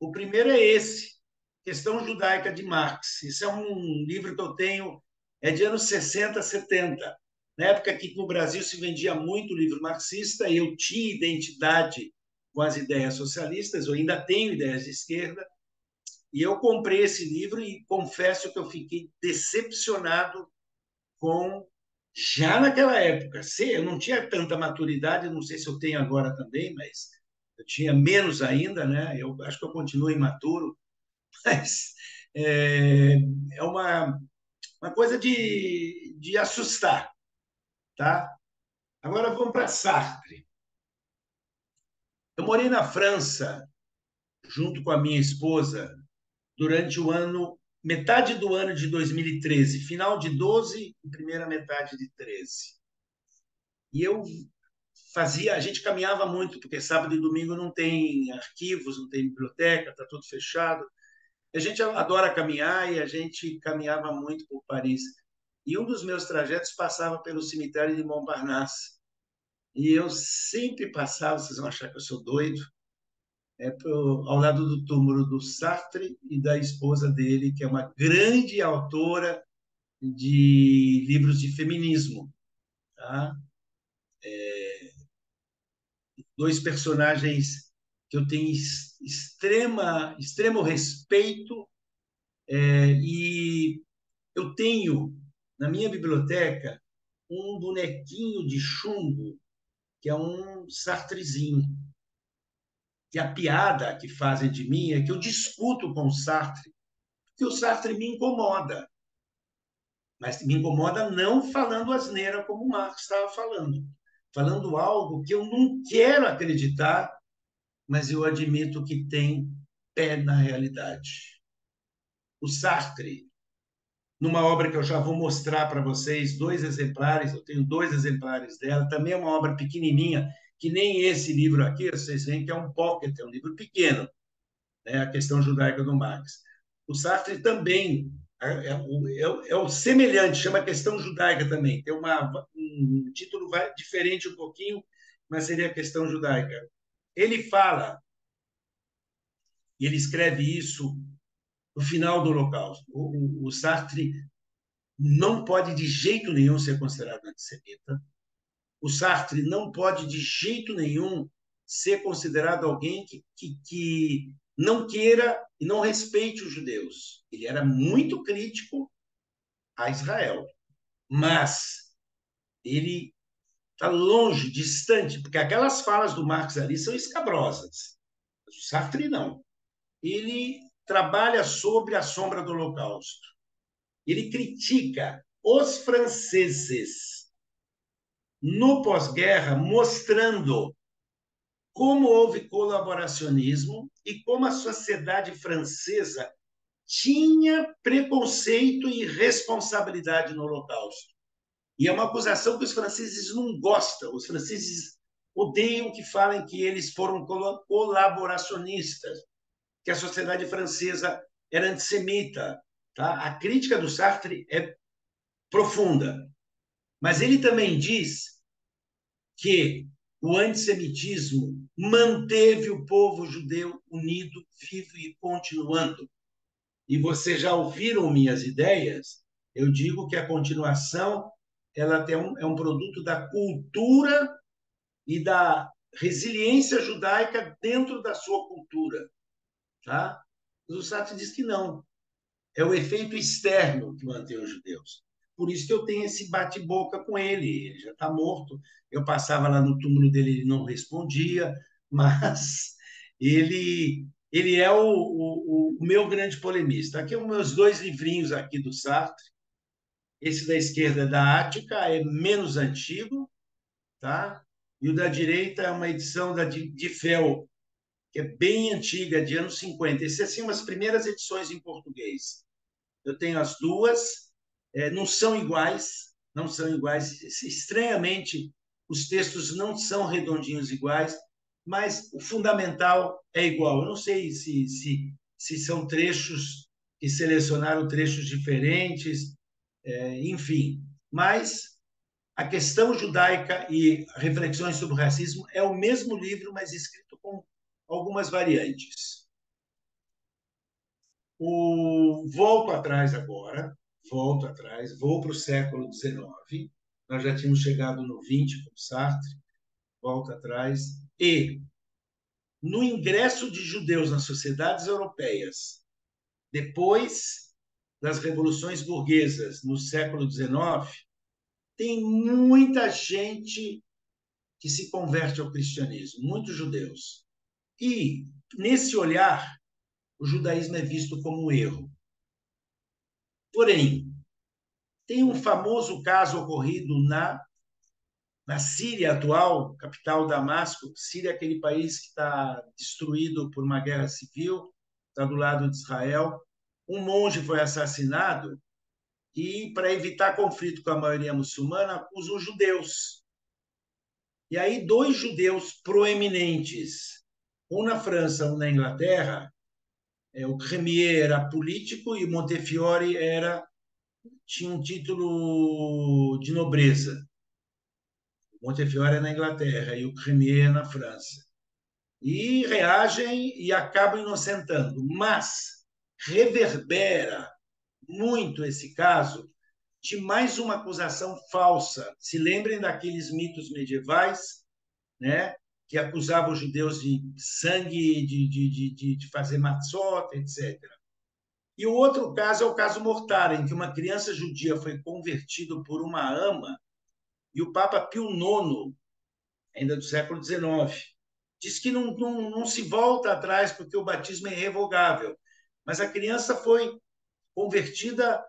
O primeiro é esse, Questão Judaica de Marx. Isso é um livro que eu tenho, é de anos 60, 70. Na época que no Brasil se vendia muito livro marxista, eu tinha identidade com as ideias socialistas, eu ainda tenho ideias de esquerda, e eu comprei esse livro e confesso que eu fiquei decepcionado com, já naquela época. Eu não tinha tanta maturidade, não sei se eu tenho agora também, mas eu tinha menos ainda, né? Eu acho que eu continuo imaturo, mas é uma coisa de assustar, tá? Agora vamos para Sartre. Eu morei na França junto com a minha esposa durante metade do ano de 2013, final de 12 e primeira metade de 13. E a gente caminhava muito, porque sábado e domingo não tem arquivos, não tem biblioteca, está tudo fechado. A gente adora caminhar e a gente caminhava muito por Paris. E um dos meus trajetos passava pelo cemitério de Montparnasse. E eu sempre passava, vocês vão achar que eu sou doido, ao lado do túmulo do Sartre e da esposa dele, que é uma grande autora de livros de feminismo. Tá? Dois personagens que eu tenho extremo respeito, e eu tenho na minha biblioteca um bonequinho de chumbo, que é um Sartrezinho. E a piada que fazem de mim é que eu discuto com o Sartre, porque o Sartre me incomoda. Mas me incomoda não falando asneira como o Marx estava falando algo que eu não quero acreditar, mas eu admito que tem pé na realidade. O Sartre, numa obra que eu já vou mostrar para vocês, 2 exemplares, eu tenho 2 exemplares dela, também é uma obra pequenininha, que nem esse livro aqui, vocês veem que é um pocket, é um livro pequeno, né? A Questão Judaica do Marx. O Sartre também é o semelhante, chama questão judaica também. Tem um título diferente um pouquinho, mas seria a questão judaica. Ele fala, e ele escreve isso no final do Holocausto. O Sartre não pode de jeito nenhum ser considerado antissemita. O Sartre não pode de jeito nenhum ser considerado alguém que não queira e não respeite os judeus. Ele era muito crítico a Israel, mas ele está longe, distante, porque aquelas falas do Marx ali são escabrosas. O Sartre não. Ele trabalha sobre a sombra do Holocausto. Ele critica os franceses no pós-guerra, mostrando como houve colaboracionismo e como a sociedade francesa tinha preconceito e responsabilidade no Holocausto. E é uma acusação que os franceses não gostam. Os franceses odeiam que falem que eles foram colaboracionistas, que a sociedade francesa era antissemita. Tá? A crítica do Sartre é profunda. Mas ele também diz que o antissemitismo manteve o povo judeu unido, vivo e continuando. E vocês já ouviram minhas ideias? Eu digo que a continuação é um produto da cultura e da resiliência judaica dentro da sua cultura. Tá? Mas o Sartre diz que não. É o efeito externo que mantém os judeus. Por isso que eu tenho esse bate-boca com ele. Ele já está morto. Eu passava lá no túmulo dele, ele não respondia, mas ele é o meu grande polemista. Aqui são meus dois livrinhos aqui do Sartre. Esse da esquerda é da Ática, é menos antigo, tá? E o da direita é uma edição de Fel, que é bem antiga, de anos 50. Essas assim, umas primeiras edições em português. Eu tenho as duas, não são iguais, não são iguais. Estranhamente, os textos não são redondinhos iguais, mas o fundamental é igual. Eu não sei se são trechos que selecionaram trechos diferentes, enfim. Mas a questão judaica e reflexões sobre o racismo é o mesmo livro, mas escrito com algumas variantes. Volto atrás agora, vou para o século XIX, nós já tínhamos chegado no XX com Sartre, volto atrás, e no ingresso de judeus nas sociedades europeias, depois das revoluções burguesas no século XIX, tem muita gente que se converte ao cristianismo, muitos judeus. E, nesse olhar, o judaísmo é visto como um erro. Porém, tem um famoso caso ocorrido na Síria atual, capital Damasco. Síria é aquele país que está destruído por uma guerra civil, está do lado de Israel. Um monge foi assassinado e, para evitar conflito com a maioria muçulmana, acusam os judeus. E aí, dois judeus proeminentes, um na França, um na Inglaterra, o Crémier era político e o Montefiore tinha um título de nobreza. Montefiore é na Inglaterra e o Crémier na França. E reagem e acabam inocentando. Mas reverbera muito esse caso de mais uma acusação falsa. Se lembrem daqueles mitos medievais, né, que acusavam os judeus de sangue, de fazer matzot, etc. E o outro caso é o caso Mortara, em que uma criança judia foi convertida por uma ama e o Papa Pio IX, ainda do século XIX, diz que não se volta atrás porque o batismo é irrevogável. Mas a criança foi convertida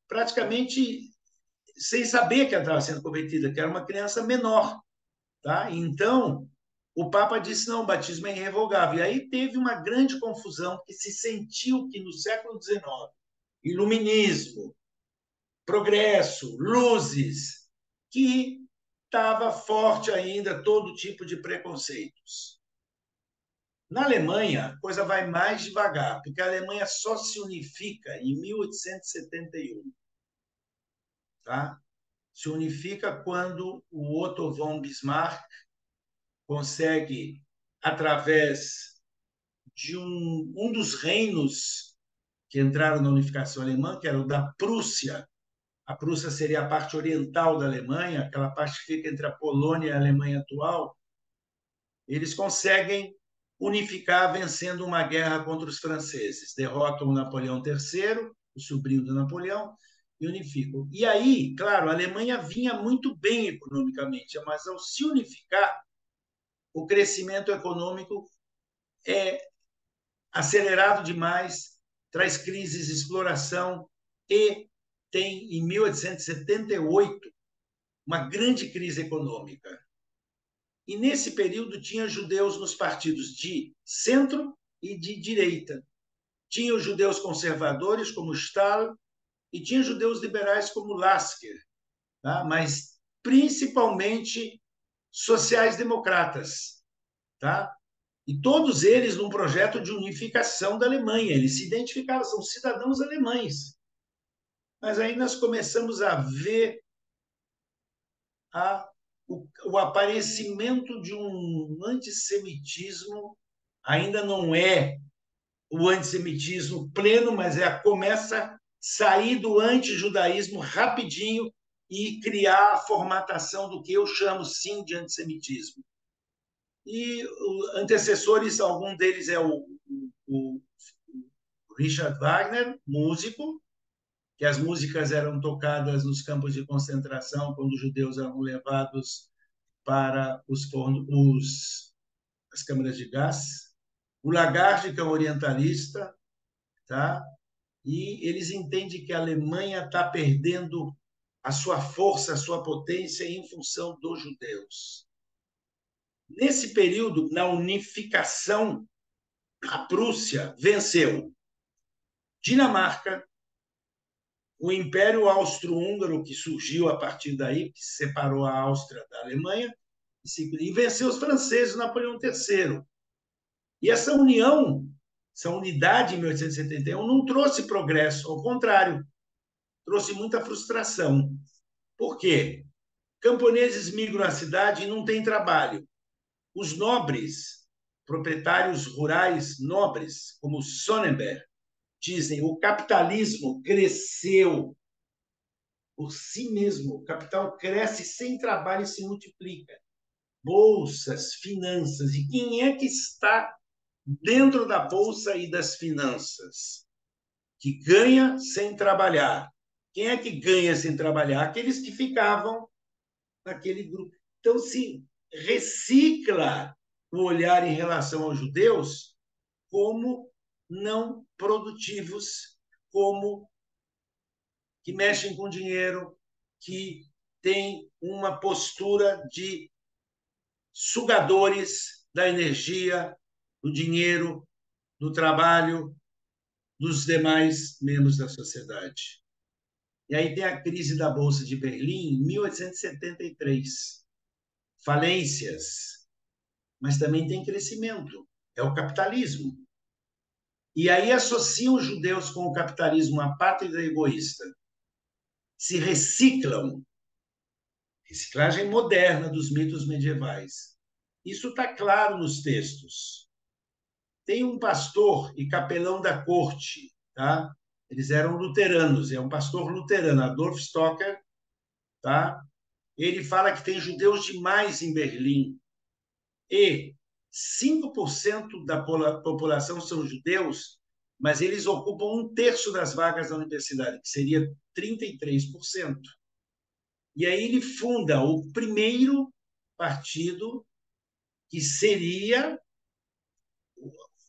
praticamente sem saber que ela estava sendo convertida, que era uma criança menor. Tá? Então, o Papa disse, não, o batismo é irrevogável. E aí teve uma grande confusão, porque se sentiu que no século XIX, iluminismo, progresso, luzes, que estava forte ainda todo tipo de preconceitos. Na Alemanha, a coisa vai mais devagar, porque a Alemanha só se unifica em 1871. Tá? Se unifica quando o Otto von Bismarck consegue, através de um dos reinos que entraram na unificação alemã, que era o da Prússia. A Prússia seria a parte oriental da Alemanha, aquela parte que fica entre a Polônia e a Alemanha atual. Eles conseguem unificar vencendo uma guerra contra os franceses. Derrotam o Napoleão III, o sobrinho do Napoleão, e unificam. E aí, claro, a Alemanha vinha muito bem economicamente, mas ao se unificar, o crescimento econômico é acelerado demais, traz crises de exploração e tem, em 1878, uma grande crise econômica. E, nesse período, tinha judeus nos partidos de centro e de direita. Tinha os judeus conservadores, como Stahl, e tinha judeus liberais, como Lasker, tá? Mas, principalmente, sociais-democratas. Tá? E todos eles num projeto de unificação da Alemanha. Eles se identificaram, são cidadãos alemães. Mas aí nós começamos a ver o aparecimento de um antissemitismo. Ainda não é o antissemitismo pleno, mas começa a sair do antijudaísmo rapidinho e criar a formatação do que eu chamo, sim, de antissemitismo. E antecessores, algum deles é o Richard Wagner, músico, que as músicas eram tocadas nos campos de concentração quando os judeus eram levados para as câmaras de gás. O Lagarde, que é um orientalista, tá? E eles entendem que a Alemanha está perdendo a sua força, a sua potência em função dos judeus. Nesse período, na unificação, a Prússia venceu Dinamarca, o Império Austro-Húngaro, que surgiu a partir daí, que separou a Áustria da Alemanha, e venceu os franceses, Napoleão III. E essa união, essa unidade em 1871, não trouxe progresso, ao contrário, trouxe muita frustração. Por quê? Camponeses migram à cidade e não têm trabalho. Os nobres, proprietários rurais nobres, como Sonnenberg, dizem o capitalismo cresceu por si mesmo. O capital cresce sem trabalho e se multiplica. Bolsas, finanças. E quem é que está dentro da bolsa e das finanças? Que ganha sem trabalhar. Quem é que ganha sem trabalhar? Aqueles que ficavam naquele grupo. Então, se recicla o olhar em relação aos judeus como não produtivos, como que mexem com dinheiro, que têm uma postura de sugadores da energia, do dinheiro, do trabalho dos demais membros da sociedade. E aí tem a crise da Bolsa de Berlim em 1873. Falências, mas também tem crescimento. É o capitalismo. E aí associam os judeus com o capitalismo apátrida e egoísta. Se reciclam. Reciclagem moderna dos mitos medievais. Isso está claro nos textos. Tem um pastor e capelão da corte, tá? Eles eram luteranos, é um pastor luterano, Adolf Stocker, tá? Ele fala que tem judeus demais em Berlim e 5% da população são judeus, mas eles ocupam um terço das vagas da universidade, que seria 33%. E aí ele funda o primeiro partido, que seria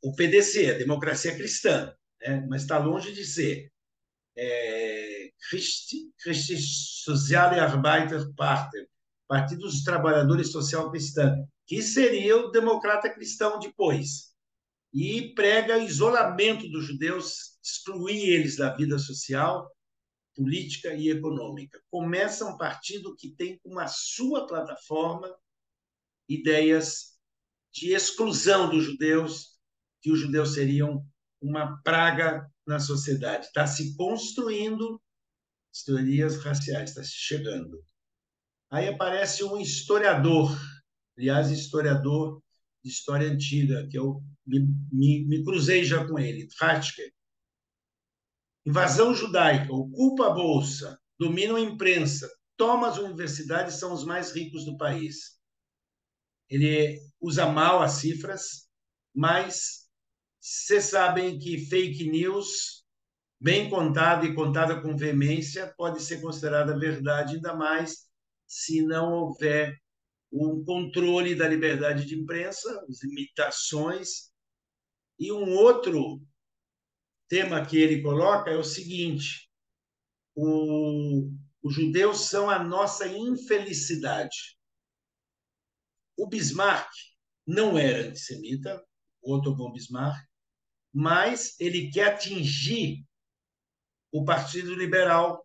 o PDC, a Democracia Cristã, né? Mas está longe de ser. Christliche Soziale Arbeiterpartei, Partido dos Trabalhadores Social Cristã, que seria o democrata cristão depois. E prega isolamento dos judeus, excluir eles da vida social, política e econômica. Começa um partido que tem como a sua plataforma ideias de exclusão dos judeus, que os judeus seriam uma praga na sociedade. Está se construindo as teorias raciais, está se chegando. Aí aparece um historiador, aliás, historiador de história antiga, que eu me cruzei já com ele, Tratchker. Invasão judaica, ocupa a bolsa, dominam a imprensa, toma as universidades, são os mais ricos do país. Ele usa mal as cifras, mas vocês sabem que fake news, bem contada e contada com veemência, pode ser considerada verdade, ainda mais se não houver um controle da liberdade de imprensa, as limitações. E um outro tema que ele coloca é o seguinte: os judeus são a nossa infelicidade. O Bismarck não era antissemita, Otto von Bismarck, mas ele quer atingir o Partido Liberal,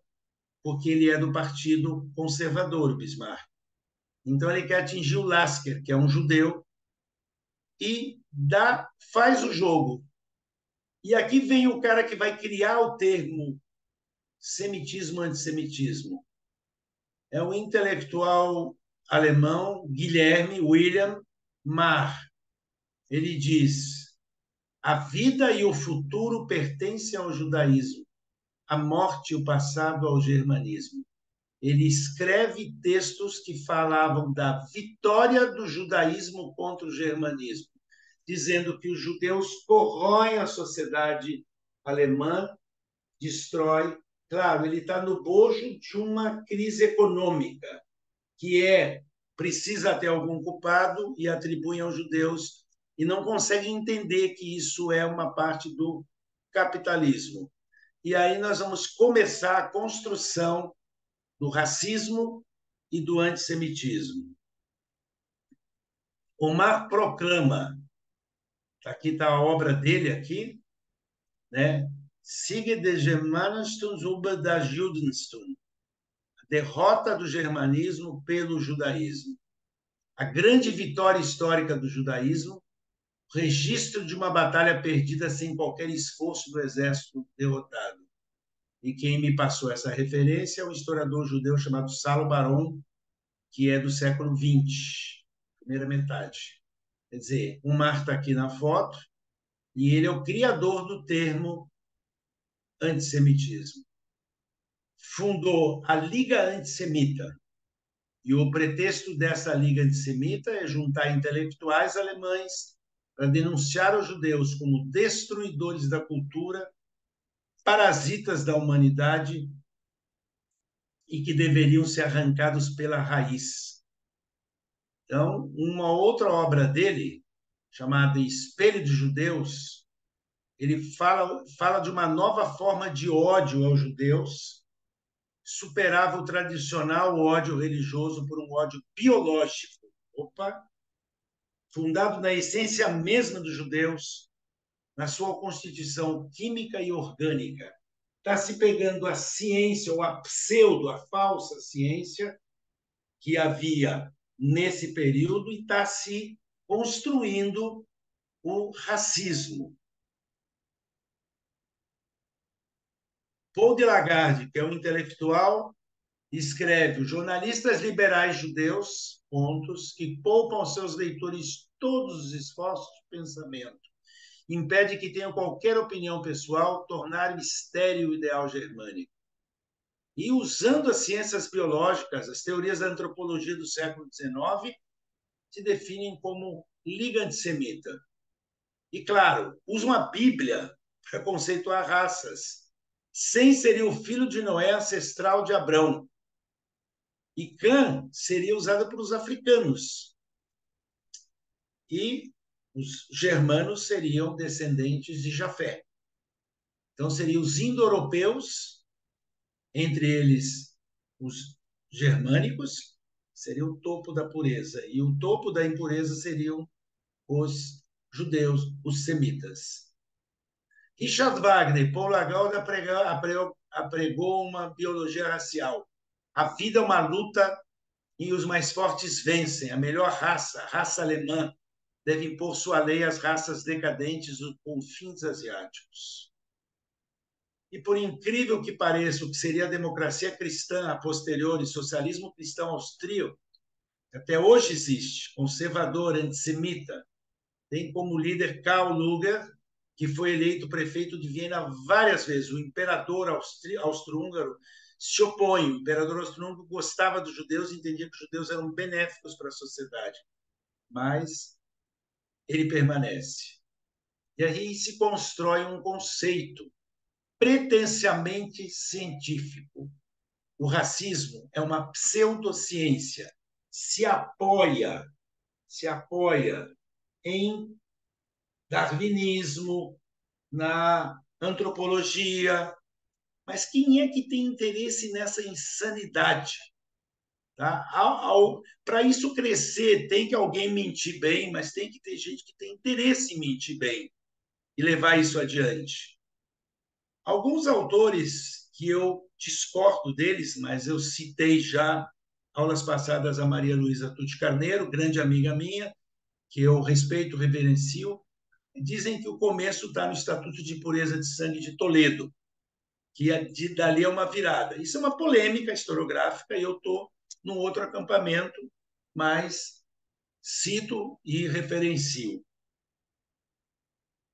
porque ele é do Partido Conservador, o Bismarck. Então, ele quer atingir o Lasker, que é um judeu, e faz o jogo. E aqui vem o cara que vai criar o termo semitismo-antissemitismo. É o intelectual alemão Guilherme Wilhelm Marr. Ele diz: a vida e o futuro pertencem ao judaísmo, a morte e o passado ao germanismo. Ele escreve textos que falavam da vitória do judaísmo contra o germanismo, dizendo que os judeus corroem a sociedade alemã, destrói. Claro, ele está no bojo de uma crise econômica, que precisa ter algum culpado e atribuem aos judeus, e não conseguem entender que isso é uma parte do capitalismo. E aí nós vamos começar a construção do racismo e do antissemitismo. Omar proclama, aqui está a obra dele aqui, né? Siege des Germanistums über das Judentum, a derrota do germanismo pelo judaísmo. A grande vitória histórica do judaísmo, registro de uma batalha perdida sem qualquer esforço do exército derrotado. E quem me passou essa referência é um historiador judeu chamado Salo Baron, que é do século XX, primeira metade. Quer dizer, o Mar está aqui na foto, e ele é o criador do termo antissemitismo. Fundou a Liga Antissemita, e o pretexto dessa Liga Antissemita é juntar intelectuais alemães para denunciar os judeus como destruidores da cultura, parasitas da humanidade e que deveriam ser arrancados pela raiz. Então, uma outra obra dele, chamada Espelho de Judeus, ele fala de uma nova forma de ódio aos judeus, superava o tradicional ódio religioso por um ódio biológico. Opa! Fundado na essência mesma dos judeus, na sua constituição química e orgânica. Está se pegando a ciência, ou a pseudo, a falsa ciência, que havia nesse período, e está se construindo o racismo. Paul de Lagarde, que é um intelectual, escreve: os jornalistas liberais judeus, pontos, que poupam aos seus leitores todos os esforços de pensamento, impede que tenham qualquer opinião pessoal, tornar estéril o ideal germânico. E usando as ciências biológicas, as teorias da antropologia do século XIX se definem como liga antissemita. E, claro, usam a Bíblia para conceituar raças. Sem seria o filho de Noé ancestral de Abrão. E Cã seria usada pelos africanos. E os germanos seriam descendentes de Jafé. Então, seriam os indo-europeus, entre eles os germânicos, seria o topo da pureza. E o topo da impureza seriam os judeus, os semitas. Richard Wagner e Paul Lagarde apregou uma biologia racial. A vida é uma luta e os mais fortes vencem. A melhor raça, a raça alemã, deve impor sua lei às raças decadentes dos confins asiáticos. E, por incrível que pareça, o que seria a democracia cristã a posteriori, socialismo cristão austríaco, até hoje existe, conservador, antissemita, tem como líder Karl Lueger, que foi eleito prefeito de Viena várias vezes. O imperador austro-húngaro se opõe. O imperador austro-húngaro gostava dos judeus e entendia que os judeus eram benéficos para a sociedade. Mas ele permanece. E aí se constrói um conceito pretensiamente científico. O racismo é uma pseudociência, se apoia em darwinismo, na antropologia. Mas quem é que tem interesse nessa insanidade? Tá? Para isso crescer, tem que alguém mentir bem, mas tem que ter gente que tem interesse em mentir bem e levar isso adiante. Alguns autores que eu discordo deles, mas eu citei já aulas passadas a Maria Luísa Tucci Carneiro, grande amiga minha, que eu respeito, reverencio, dizem que o começo está no Estatuto de Pureza de Sangue de Toledo, que dali é uma virada. Isso é uma polêmica historiográfica e eu estou num outro acampamento, mas cito e referencio.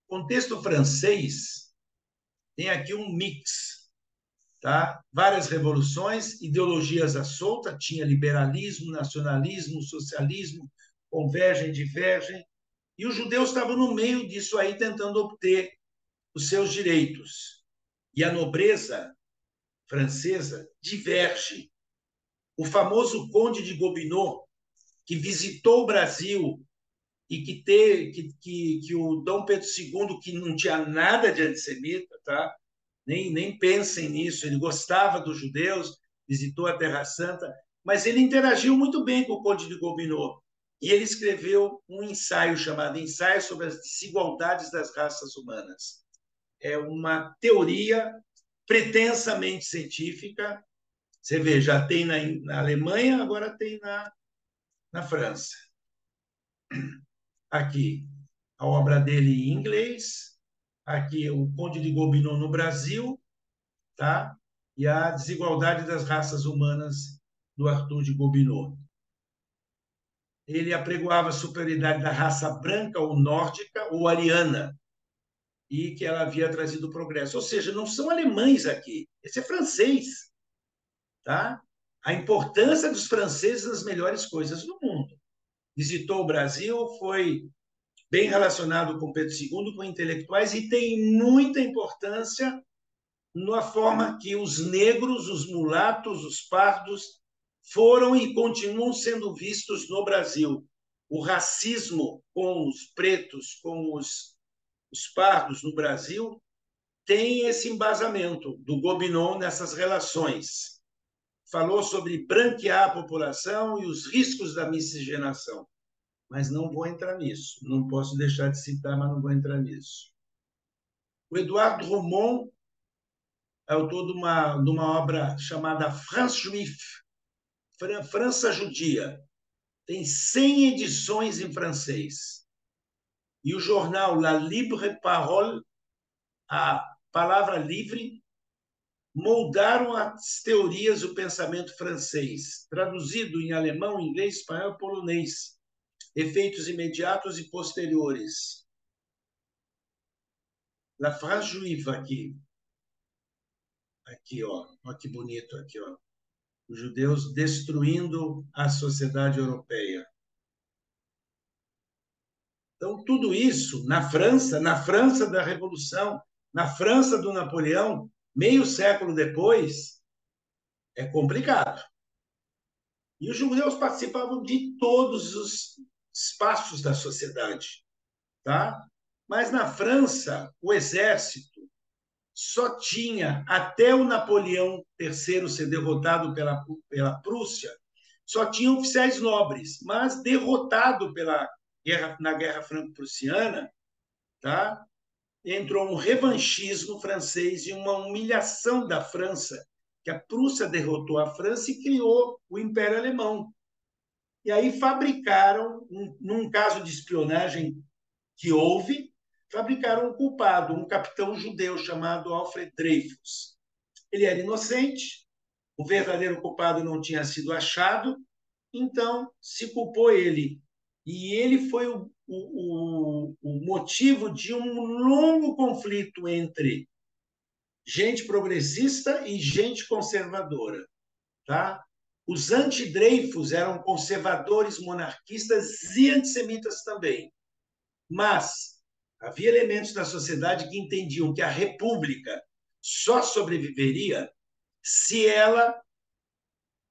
O contexto francês tem aqui um mix, tá? Várias revoluções, ideologias à solta, tinha liberalismo, nacionalismo, socialismo, convergem, divergem, e os judeus estavam no meio disso aí tentando obter os seus direitos. E a nobreza francesa diverge. O famoso Conde de Gobineau, que visitou o Brasil e que o Dom Pedro II, que não tinha nada de antissemita, tá? Nem pensem nisso, ele gostava dos judeus, visitou a Terra Santa, mas ele interagiu muito bem com o Conde de Gobineau. E ele escreveu um ensaio chamado Ensaio sobre as Desigualdades das Raças Humanas. É uma teoria pretensamente científica. Você vê, já tem na Alemanha, agora tem na França. Aqui, a obra dele em inglês, aqui o Conde de Gobineau no Brasil, tá? E a desigualdade das raças humanas do Arthur de Gobineau. Ele apregoava a superioridade da raça branca ou nórdica ou ariana e que ela havia trazido progresso. Ou seja, não são alemães aqui, esse é francês, tá? A importância dos franceses nas melhores coisas do mundo. Visitou o Brasil, foi bem relacionado com Pedro II, com intelectuais, e tem muita importância na forma que os negros, os mulatos, os pardos foram e continuam sendo vistos no Brasil. O racismo com os pretos, com os pardos no Brasil, tem esse embasamento do Gobineau nessas relações. Falou sobre branquear a população e os riscos da miscigenação. Mas não vou entrar nisso. Não posso deixar de citar, mas não vou entrar nisso. O Eduardo Drummond é autor de uma obra chamada France Juive, França Judia. Tem 100 edições em francês. E o jornal La Libre Parole, a palavra livre, moldaram as teorias do pensamento francês, traduzido em alemão, inglês, espanhol e polonês. Efeitos imediatos e posteriores. La France Juive aqui. Aqui, ó. Olha que bonito aqui, ó. Os judeus destruindo a sociedade europeia. Então, tudo isso na França da Revolução, na França do Napoleão, meio século depois, é complicado. E os judeus participavam de todos os espaços da sociedade, tá? Mas na França, o exército só tinha, até o Napoleão III ser derrotado pela Prússia, só tinha oficiais nobres, mas derrotado na Guerra Franco-Prussiana, tá? Entrou um revanchismo francês e uma humilhação da França, que a Prússia derrotou a França e criou o Império Alemão. E aí fabricaram, num caso de espionagem que houve, fabricaram um culpado, um capitão judeu chamado Alfred Dreyfus. Ele era inocente, o verdadeiro culpado não tinha sido achado, então se culpou ele. E ele foi o motivo de um longo conflito entre gente progressista e gente conservadora. Tá? Os anti-Dreyfus eram conservadores, monarquistas e antissemitas também. Mas havia elementos da sociedade que entendiam que a república só sobreviveria se ela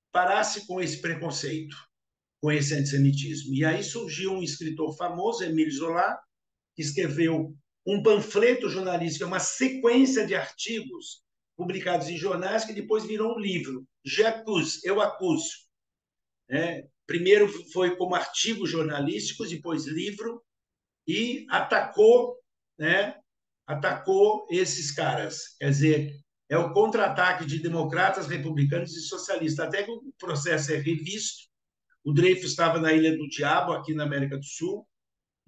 parasse com esse preconceito, com esse antissemitismo. E aí surgiu um escritor famoso, Émile Zola, que escreveu um panfleto jornalístico, uma sequência de artigos publicados em jornais que depois virou um livro. J'accuse, eu acuso. Primeiro foi como artigos jornalísticos, depois livro, e atacou esses caras. Quer dizer, é o contra-ataque de democratas, republicanos e socialistas. Até que o processo é revisto. O Dreyfus estava na Ilha do Diabo, aqui na América do Sul,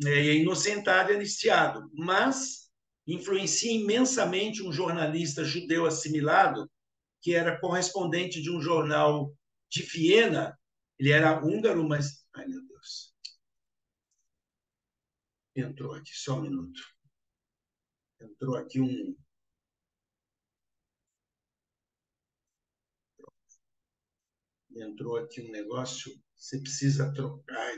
é inocentado e anistiado, mas influencia imensamente um jornalista judeu assimilado, que era correspondente de um jornal de Viena. Ele era húngaro, mas... Ai, meu Deus. Entrou aqui, só um minuto. Entrou aqui um... Entrou aqui um negócio, você precisa trocar. Ai,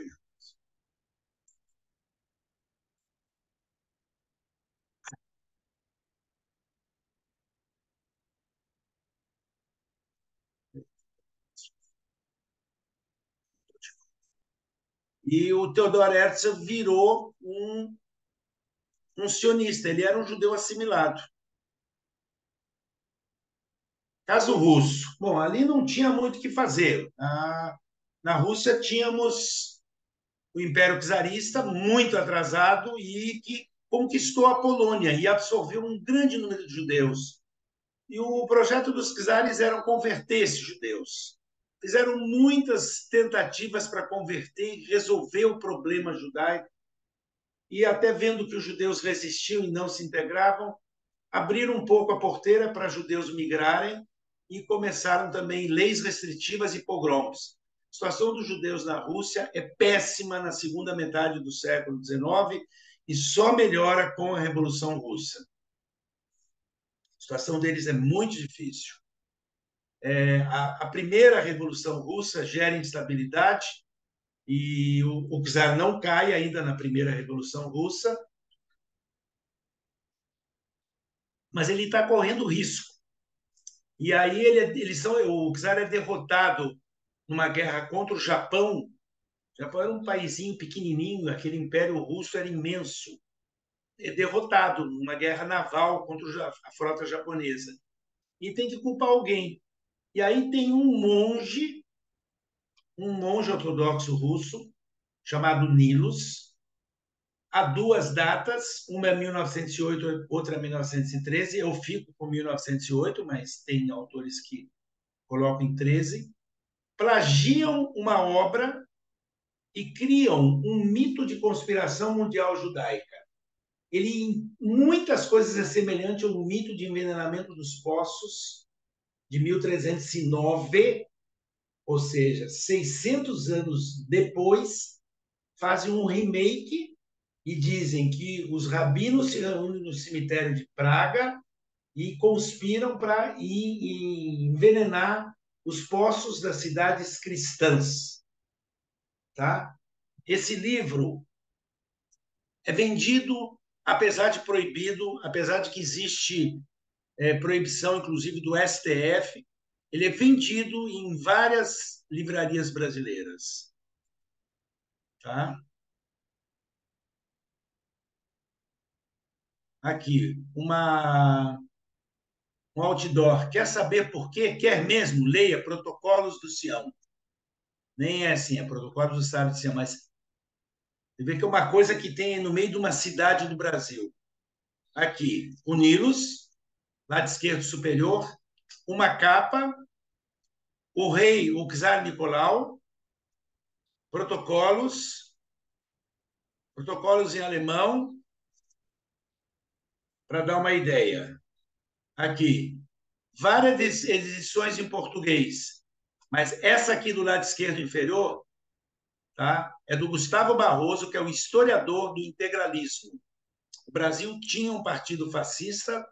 e o Theodor Herzl virou um sionista, ele era um judeu assimilado. Caso russo. Bom, ali não tinha muito o que fazer. Na Rússia tínhamos o Império Czarista muito atrasado e que conquistou a Polônia e absorveu um grande número de judeus. E o projeto dos czares era converter esses judeus. Fizeram muitas tentativas para converter e resolver o problema judaico. E até vendo que os judeus resistiam e não se integravam, abriram um pouco a porteira para judeus migrarem e começaram também leis restritivas e pogroms. A situação dos judeus na Rússia é péssima na segunda metade do século XIX e só melhora com a Revolução Russa. A situação deles é muito difícil. A primeira Revolução Russa gera instabilidade e o czar não cai ainda na primeira Revolução Russa, mas ele está correndo risco. E aí o czar é derrotado numa guerra contra o Japão. O Japão era um paísinho pequenininho, aquele Império Russo era imenso. É derrotado numa guerra naval contra a frota japonesa. E tem que culpar alguém. E aí tem um monge ortodoxo russo, chamado Nilos. Há duas datas, uma é 1908, outra é 1913. Eu fico com 1908, mas tem autores que colocam em 13. Plagiam uma obra e criam um mito de conspiração mundial judaica. Ele, em muitas coisas, é semelhante ao mito de envenenamento dos poços de 1309, ou seja, 600 anos depois, fazem um remake e dizem que os rabinos se reúnem no cemitério de Praga e conspiram para envenenar os poços das cidades cristãs. Tá? Esse livro é vendido, apesar de proibido, apesar de que existe proibição, inclusive, do STF, ele é vendido em várias livrarias brasileiras. Tá? Aqui, um outdoor. Quer saber por quê? Quer mesmo? Leia Protocolos do Sião. Nem é assim, é Protocolos do Sábio de Sião, mas você vê que é uma coisa que tem no meio de uma cidade do Brasil. Aqui, o Nilos, lado esquerdo superior, uma capa, o rei, o czar Nicolau, protocolos, protocolos em alemão, para dar uma ideia. Aqui, várias edições em português, mas essa aqui do lado esquerdo inferior, tá? É do Gustavo Barroso, que é o historiador do integralismo. O Brasil tinha um partido fascista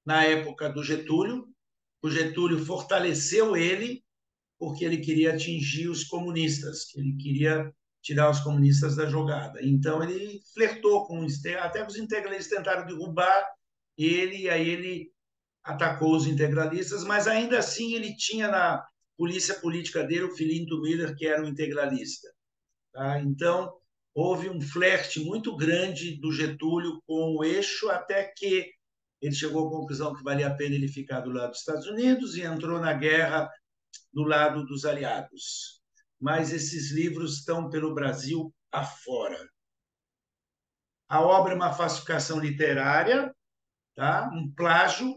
na época do Getúlio. O Getúlio fortaleceu ele porque ele queria atingir os comunistas, ele queria tirar os comunistas da jogada. Então ele flertou com até os integralistas tentaram derrubar ele, e aí ele atacou os integralistas, mas ainda assim ele tinha na polícia política dele o Filinto Miller, que era um integralista. Tá? Então, houve um flerte muito grande do Getúlio com o eixo, até que ele chegou à conclusão que valia a pena ele ficar do lado dos Estados Unidos e entrou na guerra do lado dos aliados. Mas esses livros estão pelo Brasil afora. A obra é uma falsificação literária, tá? Um plágio,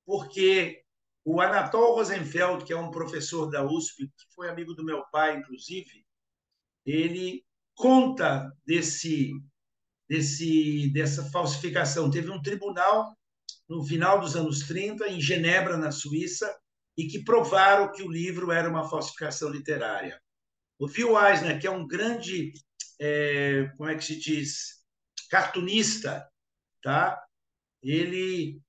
porque o Anatol Rosenfeld, que é um professor da USP, que foi amigo do meu pai, inclusive, ele conta dessa falsificação. Teve um tribunal no final dos anos 30, em Genebra, na Suíça, e que provaram que o livro era uma falsificação literária. O Will Eisner, que é um grande, como é que se diz, cartunista, tá? Ele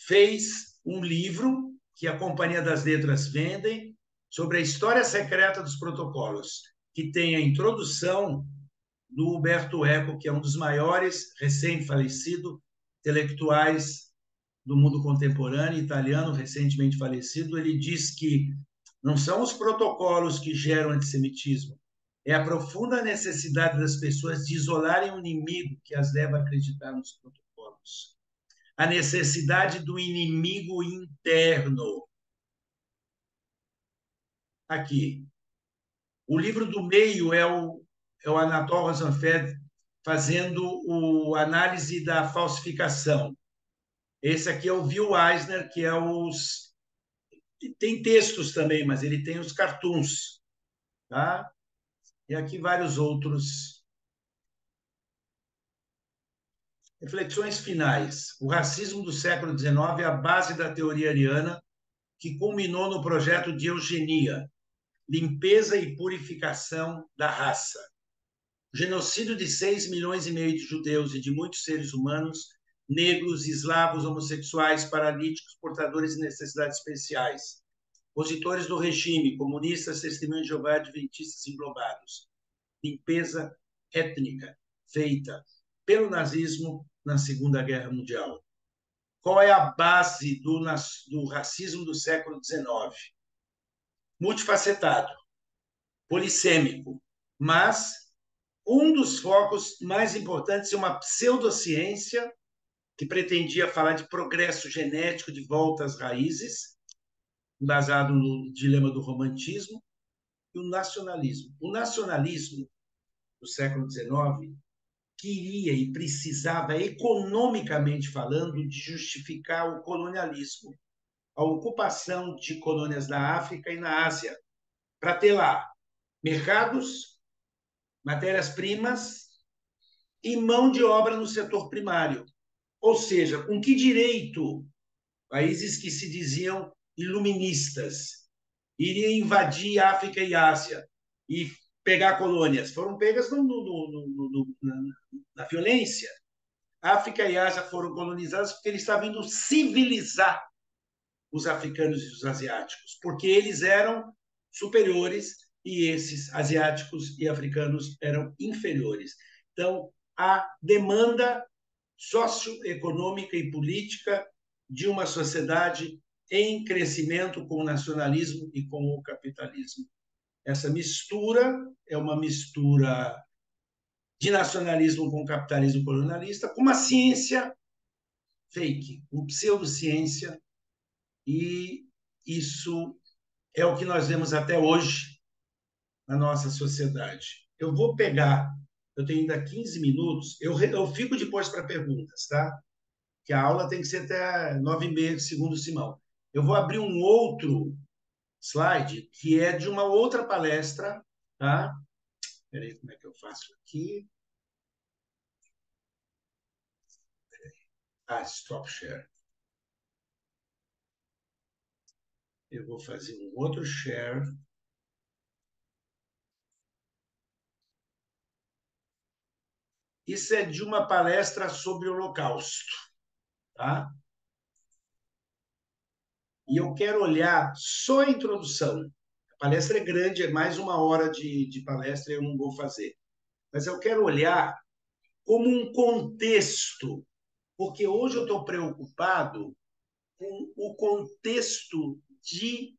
fez um livro que a Companhia das Letras vendem sobre a história secreta dos protocolos, que tem a introdução do Humberto Eco, que é um dos maiores, recém-falecido, intelectuais do mundo contemporâneo, italiano, recentemente falecido. Ele diz que não são os protocolos que geram antissemitismo, é a profunda necessidade das pessoas de isolarem o inimigo que as leva a acreditar nos protocolos. A necessidade do inimigo interno. Aqui. O livro do meio é o Anatol Rosenfeld fazendo a análise da falsificação. Esse aqui é o Will Eisner, que é os... Tem textos também, mas ele tem os cartoons. Tá? E aqui vários outros. Reflexões finais. O racismo do século XIX é a base da teoria ariana, que culminou no projeto de eugenia, limpeza e purificação da raça. O genocídio de 6,5 milhões de judeus e de muitos seres humanos, negros, eslavos, homossexuais, paralíticos, portadores de necessidades especiais, opositores do regime, comunistas, testemunhas de Jeová, adventistas englobados. Limpeza étnica feita pelo nazismo na Segunda Guerra Mundial. Qual é a base do racismo do século XIX? Multifacetado, polissêmico, mas um dos focos mais importantes é uma pseudociência que pretendia falar de progresso genético, de volta às raízes, baseado no dilema do romantismo, e o nacionalismo. O nacionalismo do século XIX queria e precisava, economicamente falando, de justificar o colonialismo, a ocupação de colônias na África e na Ásia, para ter lá mercados, matérias-primas e mão de obra no setor primário. Ou seja, com que direito países que se diziam iluministas iriam invadir África e Ásia e pegar colônias? Foram pegas na violência. África e Ásia foram colonizadas porque eles estavam indo civilizar os africanos e os asiáticos, porque eles eram superiores e esses asiáticos e africanos eram inferiores. Então, a demanda socioeconômica e política de uma sociedade em crescimento com o nacionalismo e com o capitalismo. Essa mistura é uma mistura de nacionalismo com capitalismo colonialista, com uma ciência fake, com pseudociência, e isso é o que nós vemos até hoje na nossa sociedade. Eu vou pegar, eu tenho ainda 15 minutos, eu fico depois para perguntas, tá? Que a aula tem que ser até 9h30, segundo o Simão. Eu vou abrir um outro slide, que é de uma outra palestra, tá? Espera aí, como é que eu faço aqui? Stop share. Eu vou fazer um outro share. Isso é de uma palestra sobre o Holocausto, tá? E eu quero olhar só a introdução. A palestra é grande, é mais 1 hora de palestra, eu não vou fazer. Mas eu quero olhar como um contexto, porque hoje eu estou preocupado com o contexto de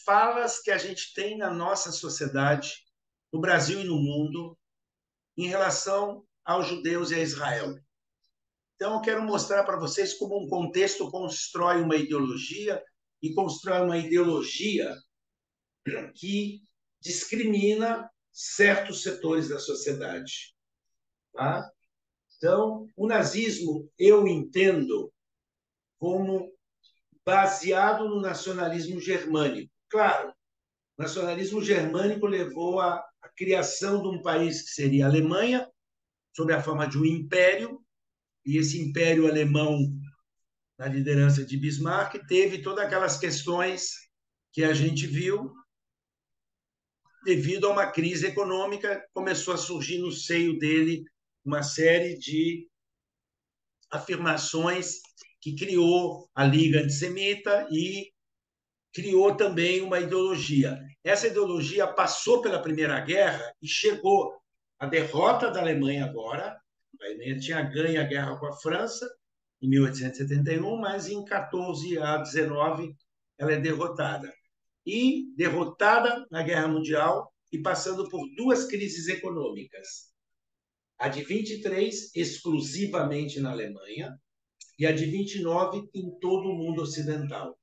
falas que a gente tem na nossa sociedade, no Brasil e no mundo, em relação aos judeus e a Israel. Então, eu quero mostrar para vocês como um contexto constrói uma ideologia e constrói uma ideologia que discrimina certos setores da sociedade. Tá? Então, o nazismo eu entendo como baseado no nacionalismo germânico. Claro, o nacionalismo germânico levou à criação de um país que seria a Alemanha, sob a forma de um império, e esse império alemão, na liderança de Bismarck, teve todas aquelas questões que a gente viu devido a uma crise econômica, começou a surgir no seio dele uma série de afirmações que criou a Liga Antissemita e criou também uma ideologia. Essa ideologia passou pela Primeira Guerra e chegou à derrota da Alemanha agora. A Alemanha tinha ganho a guerra com a França em 1871, mas em 14 a 19 ela é derrotada. E derrotada na Guerra Mundial e passando por 2 crises econômicas. A de 23, exclusivamente na Alemanha, e a de 29 em todo o mundo ocidental.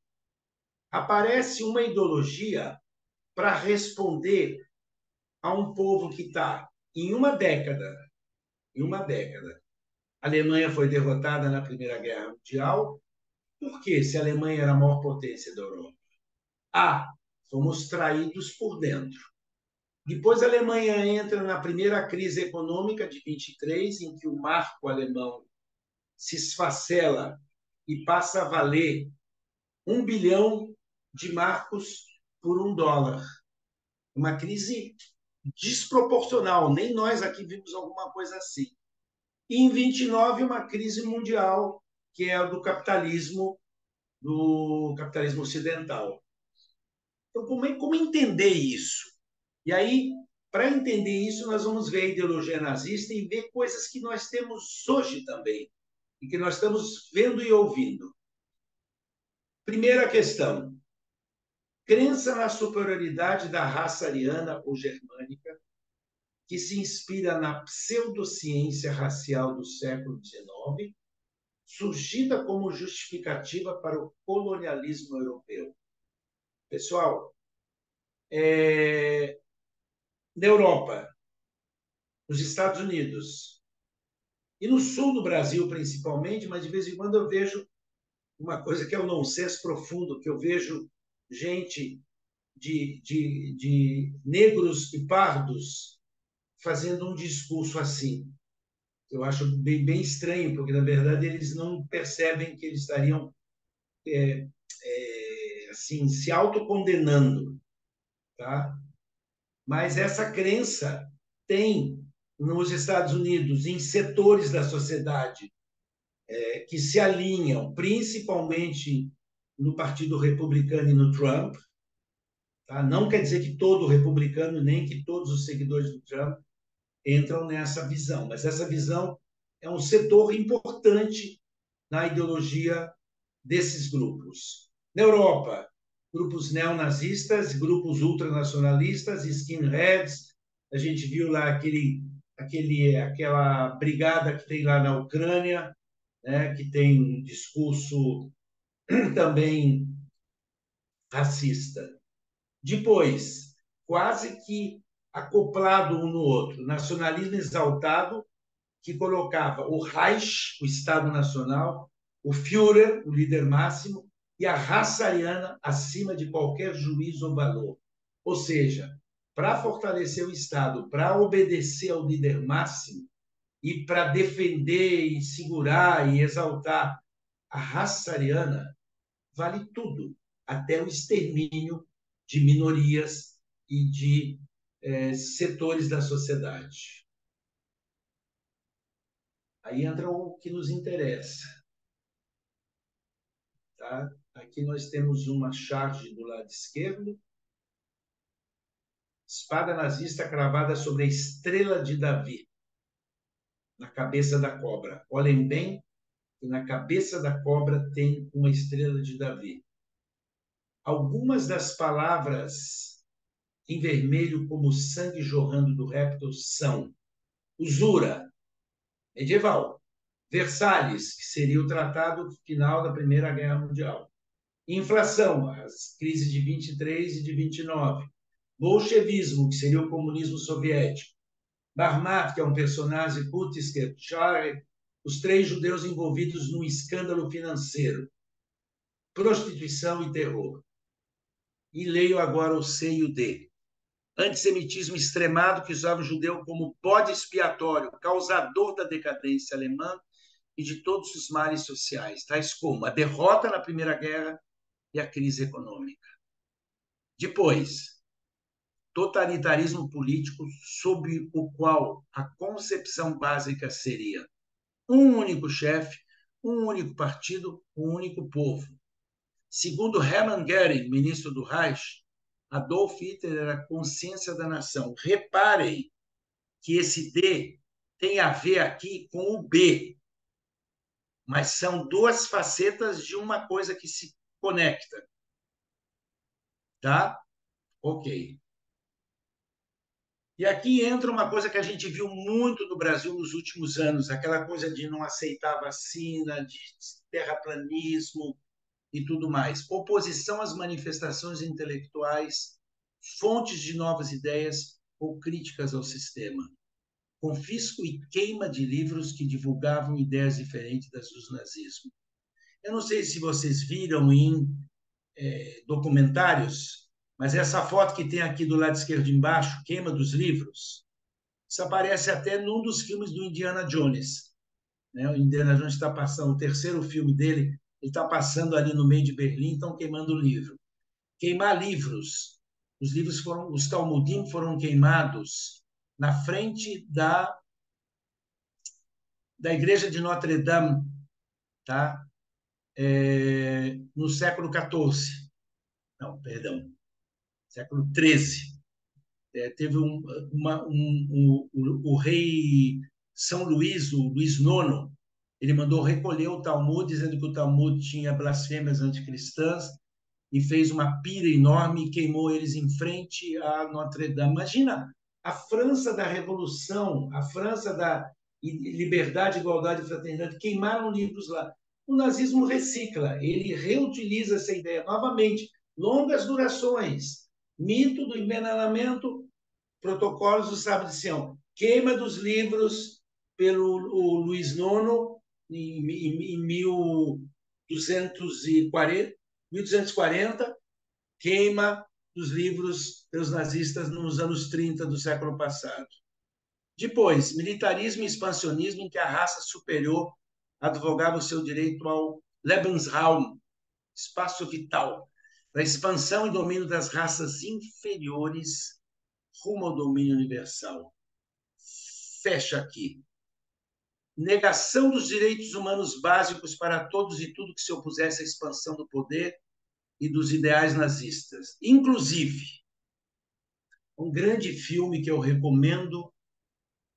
Aparece uma ideologia para responder a um povo que está em uma década. A Alemanha foi derrotada na Primeira Guerra Mundial. Por quê? Se a Alemanha era a maior potência da Europa? Fomos traídos por dentro. Depois a Alemanha entra na primeira crise econômica de 23, em que o marco alemão se esfacela e passa a valer 1 bilhão de marcos por $1. Uma crise desproporcional. Nem nós aqui vimos alguma coisa assim. E em 29, uma crise mundial, que é a do capitalismo ocidental. Então, como entender isso? E aí, para entender isso, nós vamos ver a ideologia nazista e ver coisas que nós temos hoje também, e que nós estamos vendo e ouvindo. Primeira questão: crença na superioridade da raça ariana ou germânica, que se inspira na pseudociência racial do século XIX, surgida como justificativa para o colonialismo europeu. Pessoal, na Europa, nos Estados Unidos e no sul do Brasil, principalmente, mas de vez em quando eu vejo uma coisa que é um nonsense profundo, que eu vejo gente de negros e pardos fazendo um discurso assim. Eu acho bem estranho, porque, na verdade, eles não percebem que eles estariam assim, se autocondenando. Tá? Mas essa crença tem nos Estados Unidos, em setores da sociedade que se alinham, principalmente no Partido Republicano e no Trump. Tá? Não quer dizer que todo republicano, nem que todos os seguidores do Trump entram nessa visão, mas essa visão é um setor importante na ideologia desses grupos. Na Europa, grupos neonazistas, grupos ultranacionalistas, skinheads. A gente viu lá aquela brigada que tem lá na Ucrânia, né, que tem um discurso também racista. Depois, quase que acoplado um no outro, nacionalismo exaltado, que colocava o Reich, o Estado Nacional, o Führer, o líder máximo, e a raça ariana acima de qualquer juízo ou valor. Ou seja, para fortalecer o Estado, para obedecer ao líder máximo e para defender e segurar e exaltar a raça ariana, vale tudo, até o extermínio de minorias e de setores da sociedade. Aí entra o que nos interessa. Tá? Aqui nós temos uma charge do lado esquerdo, espada nazista cravada sobre a estrela de Davi, na cabeça da cobra. Olhem bem que na cabeça da cobra tem uma estrela de Davi. Algumas das palavras em vermelho, como sangue jorrando do réptil, são usura, medieval; Versalhes, que seria o tratado final da Primeira Guerra Mundial; inflação, as crises de 23 e de 29; bolchevismo, que seria o comunismo soviético; Barmat, que é um personagem, Putisker, Chare, os três judeus envolvidos num escândalo financeiro; prostituição e terror. E leio agora o seio de antissemitismo extremado, que usava o judeu como bode expiatório, causador da decadência alemã e de todos os males sociais, tais como a derrota na Primeira Guerra e a crise econômica. Depois, totalitarismo político, sob o qual a concepção básica seria um único chefe, um único partido, um único povo. Segundo Hermann Göring, ministro do Reich, Adolf Hitler era a consciência da nação. Reparem que esse D tem a ver aqui com o B, mas são duas facetas de uma coisa que se conecta. Tá? Ok. E aqui entra uma coisa que a gente viu muito no Brasil nos últimos anos, aquela coisa de não aceitar vacina, de terraplanismo e tudo mais. Oposição às manifestações intelectuais, fontes de novas ideias ou críticas ao sistema. Confisco e queima de livros que divulgavam ideias diferentes das do nazismo. Eu não sei se vocês viram em documentários, mas essa foto que tem aqui do lado esquerdo embaixo, queima dos livros, isso aparece até num dos filmes do Indiana Jones. Né? O Indiana Jones está passando, o terceiro filme dele, ele está passando ali no meio de Berlim, estão queimando o livro. Queimar livros. Os livros foram, os Talmudim foram queimados na frente da igreja de Notre Dame, tá? No século XIV. Não, perdão, século XIII. Teve o rei São Luís, o Luís IX, ele mandou recolher o Talmud, dizendo que o Talmud tinha blasfêmias anticristãs, e fez uma pira enorme e queimou eles em frente a Notre Dame. Imagina a França da Revolução, a França da liberdade, igualdade e fraternidade, queimaram livros lá. O nazismo recicla, ele reutiliza essa ideia novamente. Longas durações, mito do envenenamento, protocolos do Sábado de Sião, queima dos livros pelo Luís IX em 1240, queima dos livros pelos nazistas nos anos 30 do século passado. Depois, militarismo e expansionismo, em que a raça superior advogava o seu direito ao Lebensraum, espaço vital, para a expansão e domínio das raças inferiores rumo ao domínio universal. Fecha aqui. Negação dos direitos humanos básicos para todos e tudo que se opusesse à expansão do poder e dos ideais nazistas. Inclusive, um grande filme que eu recomendo,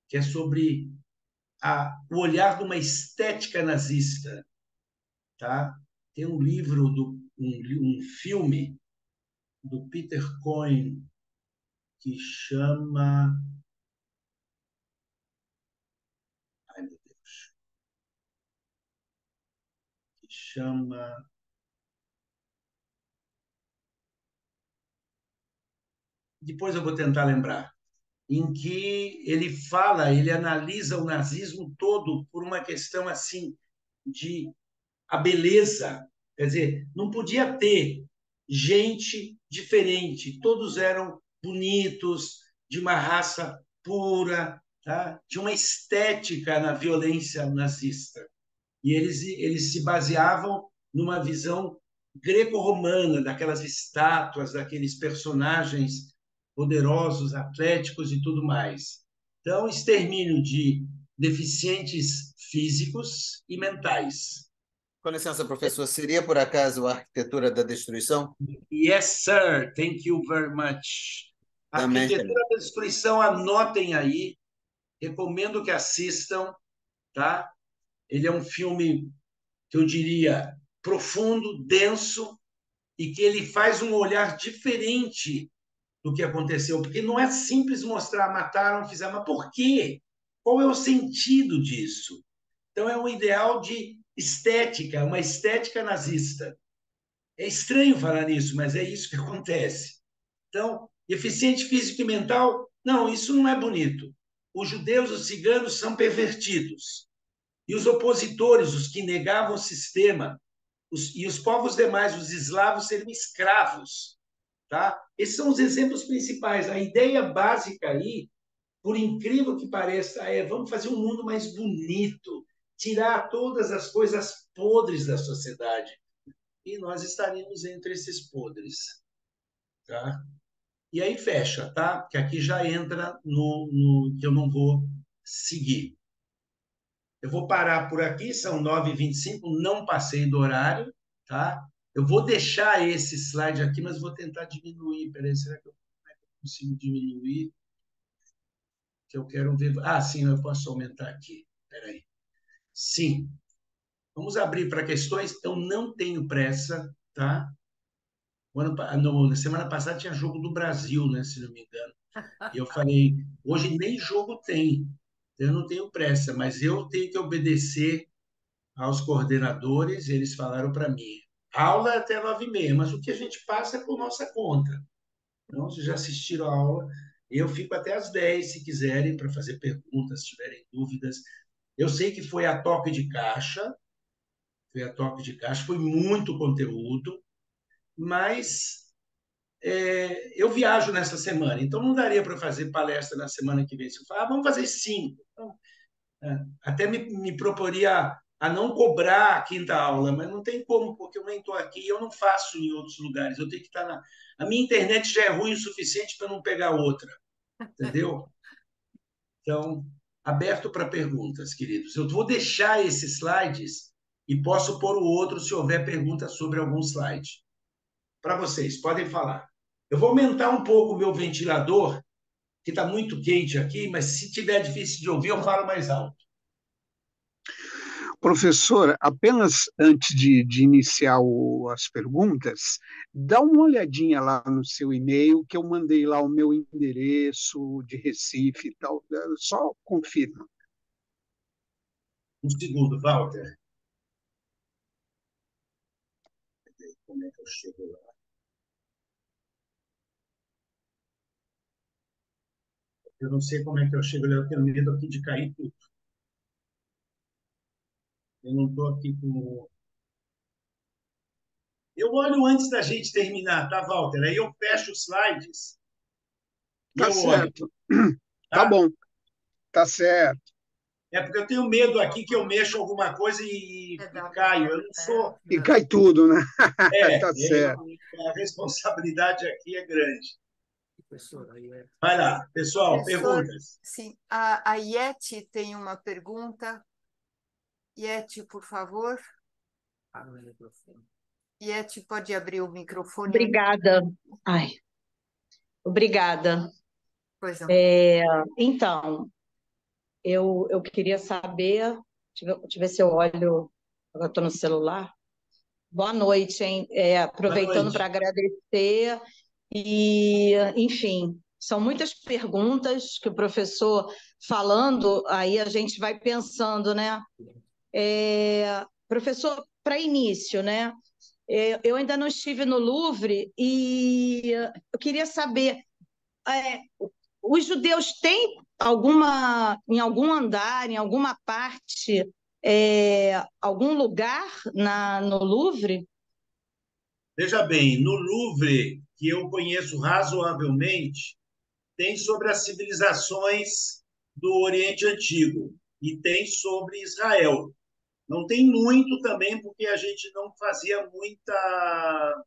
que é sobre o olhar de uma estética nazista. Tá? Tem um livro, um filme do Peter Cohen, que chama... Ai, meu Deus. Que chama... Depois eu vou tentar lembrar. Em que ele fala, ele analisa o nazismo todo por uma questão assim de a beleza. Quer dizer, não podia ter gente diferente, todos eram bonitos, de uma raça pura, tá? De uma estética na violência nazista. E eles se baseavam numa visão greco-romana, daquelas estátuas, daqueles personagens poderosos, atléticos e tudo mais. Então, extermínio de deficientes físicos e mentais. Com licença, professor, seria por acaso a arquitetura da destruição? Yes, sir. Thank you very much. Também. Arquitetura da Destruição, anotem aí. Recomendo que assistam, tá? Ele é um filme que eu diria profundo, denso, e que ele faz um olhar diferente do que aconteceu, porque não é simples mostrar, mataram, fizeram, mas por quê? Qual é o sentido disso? Então, é um ideal de estética, uma estética nazista. É estranho falar nisso, mas é isso que acontece. Então, eficiente físico e mental, não, isso não é bonito. Os judeus, os ciganos são pervertidos. E os opositores, os que negavam o sistema, e os povos demais, os eslavos, seriam escravos. Tá? Esses são os exemplos principais. A ideia básica aí, por incrível que pareça, é vamos fazer um mundo mais bonito, tirar todas as coisas podres da sociedade. E nós estaríamos entre esses podres. Tá? E aí fecha, tá? Que aqui já entra no que eu não vou seguir. Eu vou parar por aqui, são 9h25, não passei do horário, tá? Eu vou deixar esse slide aqui, mas vou tentar diminuir. Peraí, será que eu consigo diminuir? Que eu quero ver. Ah, sim, eu posso aumentar aqui. Peraí. Sim. Vamos abrir para questões. Eu não tenho pressa, tá? Na semana passada tinha jogo do Brasil, né, se não me engano. E eu falei, hoje nem jogo tem. Eu não tenho pressa, mas eu tenho que obedecer aos coordenadores. Eles falaram para mim, aula é até 9h30, mas o que a gente passa é por nossa conta. Então, vocês já assistiram a aula. Eu fico até às 10, se quiserem, para fazer perguntas, se tiverem dúvidas. Eu sei que foi a toque de caixa, foi muito conteúdo, mas eu viajo nessa semana, então não daria para fazer palestra na semana que vem. Se eu falar, vamos fazer 5. Então, até me proporia a não cobrar a quinta aula, mas não tem como, porque eu nem estou aqui e eu não faço em outros lugares. Eu tenho que estar na... A minha internet já é ruim o suficiente para não pegar outra, entendeu? Então, aberto para perguntas, queridos. Eu vou deixar esses slides e posso pôr o outro se houver pergunta sobre algum slide. Para vocês, podem falar. Eu vou aumentar um pouco o meu ventilador, que está muito quente aqui, mas se tiver difícil de ouvir, eu falo mais alto. Professor, apenas antes de iniciar as perguntas, dá uma olhadinha lá no seu e-mail, que eu mandei lá o meu endereço de Recife e tal, só confirma. Um segundo, Walter. Como é que eu chego lá? Eu não sei como é que eu chego lá, eu tenho medo aqui de cair tudo. Eu não estou aqui com... Eu olho antes da gente terminar, tá, Walter? Aí eu fecho os slides e Tá eu certo. olho. Tá bom, tá certo. É porque eu tenho medo aqui que eu mexo alguma coisa e caio. Eu não sou... E cai tudo, né? Tá certo. A responsabilidade aqui é grande. Vai lá, pessoal, perguntas. Sim, a Iete tem uma pergunta. Iete, por favor. Iete, pode abrir o microfone? Obrigada. Ai, obrigada. Pois não. Então, eu queria saber, deixa eu ver se eu olho, agora estou no celular. Boa noite, hein? Aproveitando para agradecer e, enfim, são muitas perguntas que o professor falando, aí a gente vai pensando, né? Professor, para início, né? Eu ainda não estive no Louvre e eu queria saber, os judeus têm em algum andar, em alguma parte, algum lugar no Louvre? Veja bem, no Louvre, que eu conheço razoavelmente, tem sobre as civilizações do Oriente Antigo e tem sobre Israel. Não tem muito também, porque a gente não fazia muita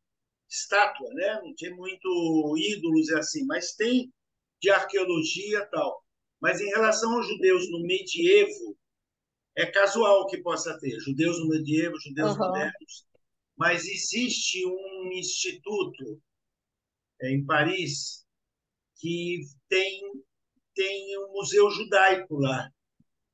estátua, né? Não tinha muito ídolos e assim, mas tem de arqueologia e tal. Mas em relação aos judeus no medievo, é casual que possa ter judeus no medievo, judeus Aham. modernos, mas existe um instituto em Paris que tem um museu judaico lá,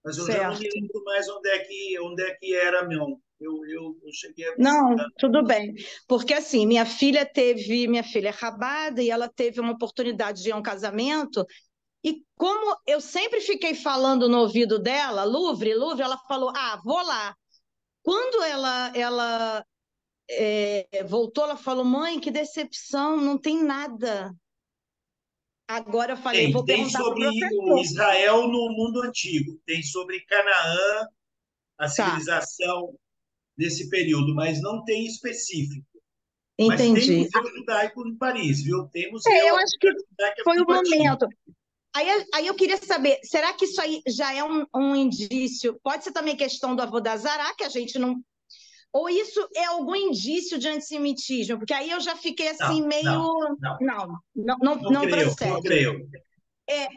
mas eu já não me Certo. lembro mais onde é que era, não. Eu cheguei a Não, visitar. tudo bem. Porque assim, minha filha é rabada e ela teve uma oportunidade de ir a um casamento, e como eu sempre fiquei falando no ouvido dela, Louvre, Louvre, ela falou: "Ah, vou lá". Quando ela voltou, ela falou: "Mãe, que decepção, não tem nada". Agora eu falei: Tem, "Vou tem perguntar para o sobre o professor". Israel no mundo antigo, tem sobre Canaã, a Tá, civilização desse período, mas não tem específico. Mas tem entendi. museu judaico em Paris, viu? Tem museu, Eu a acho que comunidade judaica é foi o muito ativa. momento. Aí eu queria saber, será que isso aí já é um indício? Pode ser também questão do Avodazará, que a gente não. Ou isso é algum indício de antissemitismo? Porque aí eu já fiquei assim, Não, meio. não, não. Não, não, não, Não não creio, não procede. creio.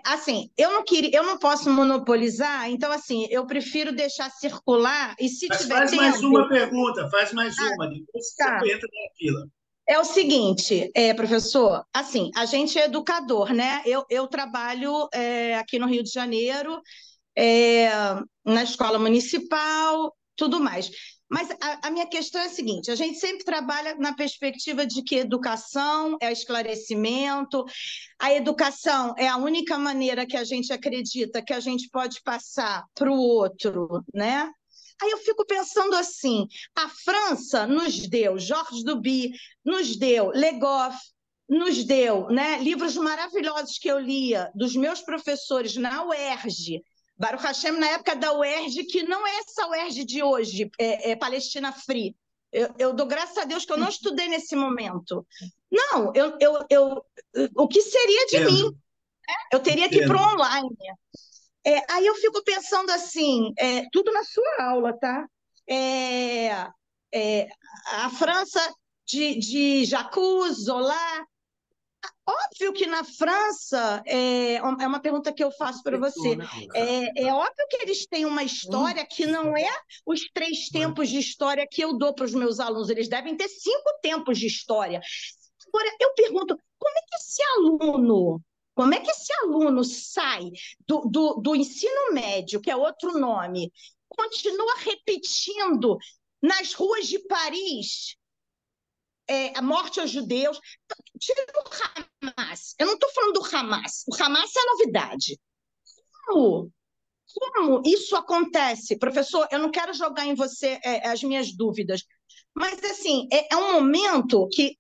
Assim, eu não queria, eu não posso monopolizar, então assim, eu prefiro deixar circular, e se Mas tiver faz mais tempo, uma pergunta, faz mais ah, uma, depois você tá. entra na fila. É o seguinte, professor, assim, a gente é educador, né? Eu trabalho aqui no Rio de Janeiro, é, na escola municipal, tudo mais. Mas a minha questão é a seguinte: a gente sempre trabalha na perspectiva de que educação é esclarecimento, a educação é a única maneira que a gente acredita que a gente pode passar para o outro, né? Aí eu fico pensando assim: a França nos deu Georges Duby, nos deu Le Goff, nos deu, né, livros maravilhosos que eu lia dos meus professores na UERJ, Baruch Hashem, na época da UERJ, que não é essa UERJ de hoje, Palestina Free. Eu dou graças a Deus que eu não estudei nesse momento. Não, o que seria de mim? Entendo, Eu teria que ir para o entendo. online. Aí eu fico pensando assim, tudo na sua aula, tá? É, a França de Jacques, Zola. Óbvio que na França, é uma pergunta que eu faço para você, é óbvio que eles têm uma história que não é os 3 tempos de história que eu dou para os meus alunos, eles devem ter 5 tempos de história. Agora, eu pergunto, como é que esse aluno sai do ensino médio, que é outro nome, continua repetindo nas ruas de Paris a morte aos judeus? Tira o Hamas. Eu não estou falando do Hamas. O Hamas é a novidade. Como? Como isso acontece? Professor, eu não quero jogar em você as minhas dúvidas, mas assim, é um momento que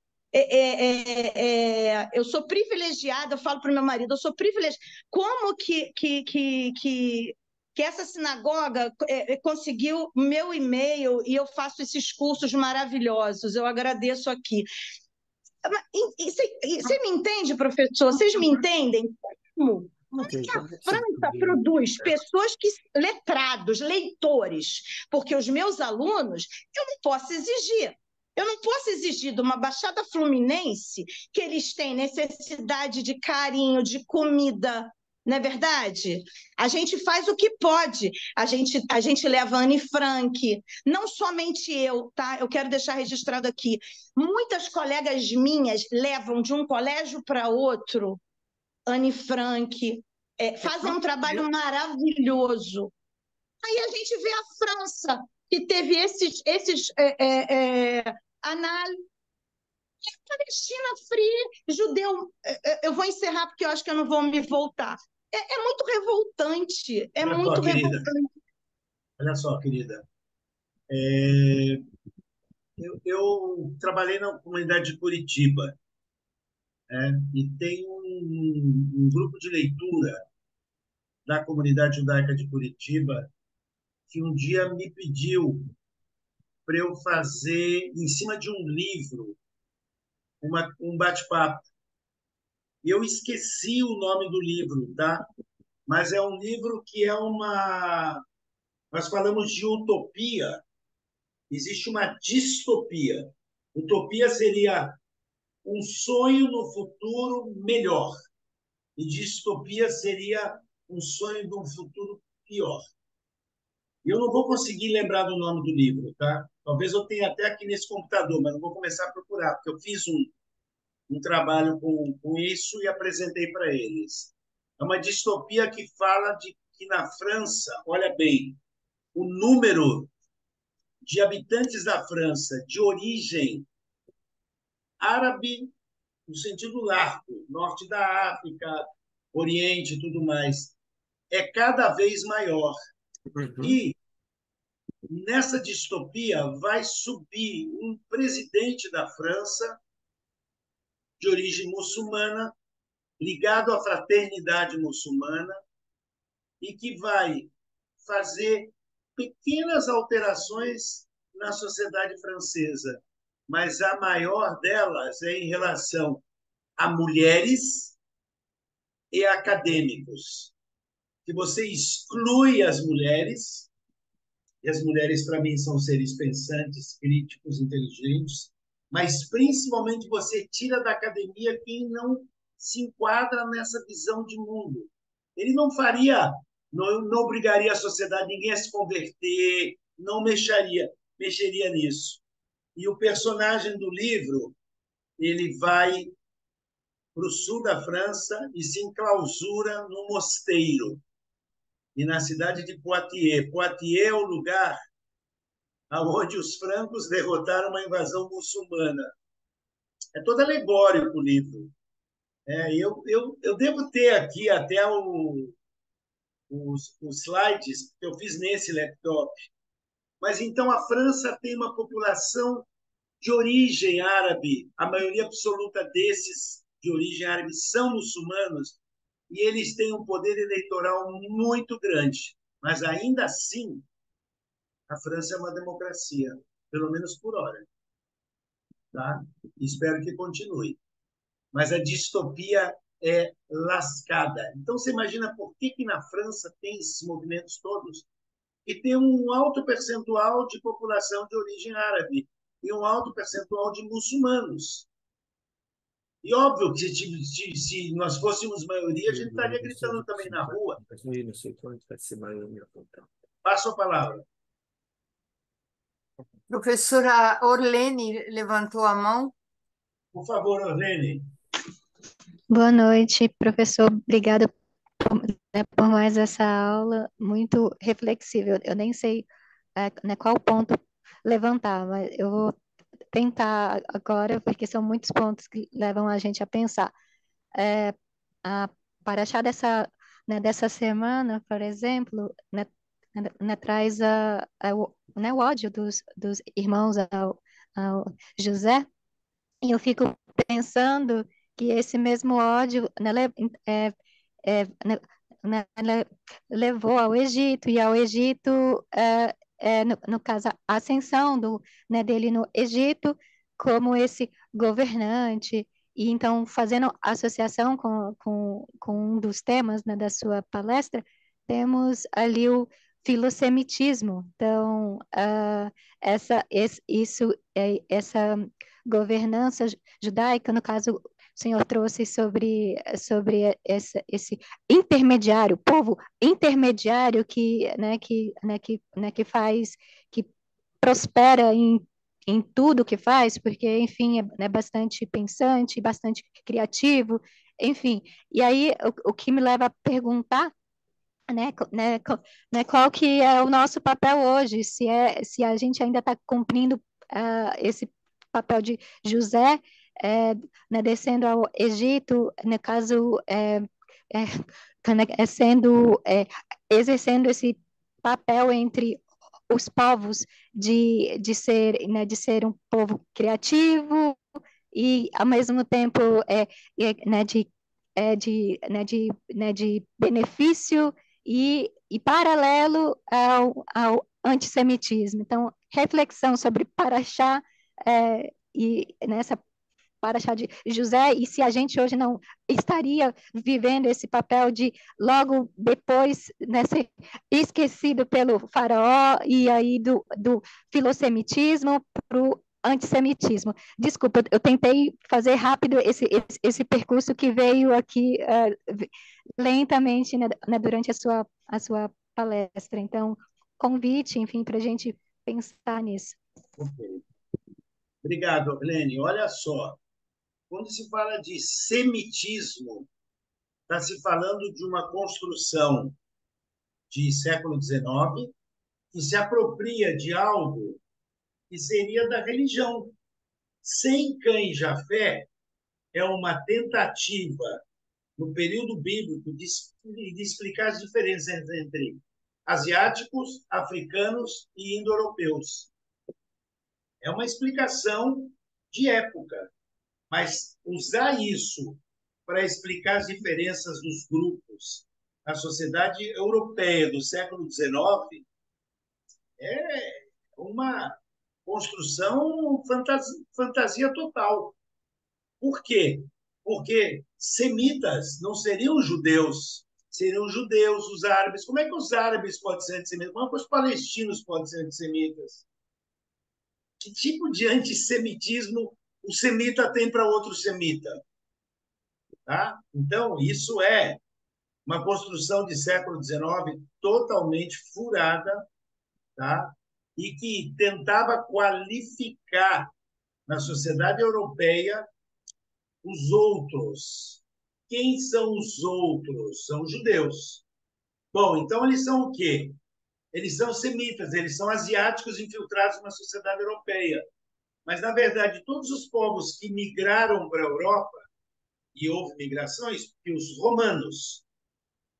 eu sou privilegiada, eu falo para o meu marido, eu sou privilegiada. Como que essa sinagoga conseguiu meu e-mail e eu faço esses cursos maravilhosos? Eu agradeço aqui. Você me entende, professor? Vocês me entendem? Como? Como é que a França produz pessoas letrados, leitores? Porque os meus alunos, eu não posso exigir. Eu não posso exigir de uma Baixada Fluminense que eles têm necessidade de carinho, de comida, não é verdade? A gente faz o que pode. A gente leva a Anne Frank, não somente eu, tá? Eu quero deixar registrado aqui. Muitas colegas minhas levam de um colégio para outro Anne Frank, fazem um trabalho maravilhoso. Aí a gente vê a França, que teve esses análises. Palestina Free, judeu. Eu vou encerrar porque eu acho que eu não vou me voltar. É muito revoltante, é Olha só, muito querida, revoltante. olha só, querida. É, eu trabalhei na comunidade de Curitiba, né? E tem um grupo de leitura da comunidade judaica de Curitiba que um dia me pediu para eu fazer, em cima de um livro um bate-papo. Eu esqueci o nome do livro, tá? Mas é um livro que é uma... Nós falamos de utopia, existe uma distopia. Utopia seria um sonho no futuro melhor, e distopia seria um sonho de um futuro pior. Eu não vou conseguir lembrar do nome do livro, tá? Talvez eu tenha até aqui nesse computador, mas não vou começar a procurar, porque eu fiz um trabalho com isso e apresentei para eles. É uma distopia que fala de que na França, olha bem, o número de habitantes da França de origem árabe, no sentido largo, norte da África, Oriente e tudo mais, é cada vez maior. E nessa distopia vai subir um presidente da França de origem muçulmana, ligado à fraternidade muçulmana, e que vai fazer pequenas alterações na sociedade francesa, mas a maior delas é em relação a mulheres e acadêmicos, que você exclui as mulheres, e as mulheres, para mim, são seres pensantes, críticos, inteligentes, mas principalmente você tira da academia quem não se enquadra nessa visão de mundo. Ele não faria, não obrigaria a sociedade, ninguém a se converter, não mexeria nisso. E o personagem do livro, ele vai para o sul da França e se enclausura no mosteiro, e na cidade de Poitiers. Poitiers é o lugar onde os francos derrotaram uma invasão muçulmana. É todo alegórico o livro. Eu devo ter aqui até os slides que eu fiz nesse laptop. Mas então a França tem uma população de origem árabe, a maioria absoluta desses de origem árabe são muçulmanos, e eles têm um poder eleitoral muito grande. Mas ainda assim, a França é uma democracia, pelo menos por hora. Tá? Espero que continue. Mas a distopia é lascada. Então, você imagina por que na França tem esses movimentos todos e tem um alto percentual de população de origem árabe e um alto percentual de muçulmanos. E óbvio que se nós fôssemos maioria, a gente estaria gritando também na rua. Passo a palavra. Professora Orlene levantou a mão. Por favor, Orlene. Boa noite, professor. Obrigada por mais essa aula, muito reflexiva. Eu nem sei qual ponto levantar, mas eu vou tentar agora, porque são muitos pontos que levam a gente a pensar. A paraxá dessa semana, por exemplo, traz o ódio dos irmãos ao José, e eu fico pensando que esse mesmo ódio, né, levou ao Egito, e ao Egito, no caso, a ascensão dele no Egito como esse governante, e então, fazendo associação com um dos temas, né, da sua palestra, temos ali o filosemitismo. Então, essa governança judaica, no caso, o senhor trouxe sobre esse intermediário, povo intermediário que faz, que prospera em tudo que faz, porque, enfim, é bastante pensante, bastante criativo, enfim. E aí, o que me leva a perguntar, qual que é o nosso papel hoje, se a gente ainda está cumprindo esse papel de José, descendo ao Egito, no caso, exercendo esse papel entre os povos de ser um povo criativo e, ao mesmo tempo, de benefício e paralelo ao antissemitismo. Então, reflexão sobre Paraxá e nessa Paraxá de José, e se a gente hoje não estaria vivendo esse papel de logo depois, né, ser esquecido pelo faraó e aí do filosemitismo para o antissemitismo. Desculpa, eu tentei fazer rápido esse percurso que veio aqui lentamente, né, durante a sua palestra. Então, convite, enfim, para a gente pensar nisso. Ok. Obrigado, Arlene. Olha só, quando se fala de semitismo, está se falando de uma construção de século XIX que se apropria de algo que seria da religião. Sem Cã e Jafé é uma tentativa, no período bíblico, de explicar as diferenças entre asiáticos, africanos e indo-europeus. É uma explicação de época, mas usar isso para explicar as diferenças dos grupos na sociedade europeia do século XIX é uma construção fantasia total. Por quê? Porque semitas não seriam judeus, seriam judeus, os árabes. Como é que os árabes podem ser antissemitas? Como é que os palestinos podem ser antissemitas? Que tipo de antissemitismo o semita tem para outro semita? Tá? Então, isso é uma construção de século XIX totalmente furada, tá? E que tentava qualificar na sociedade europeia os outros. Quem são os outros? São os judeus. Bom, então eles são o quê? Eles são semitas, eles são asiáticos infiltrados na sociedade europeia. Mas, na verdade, todos os povos que migraram para a Europa, e houve migrações, porque os romanos,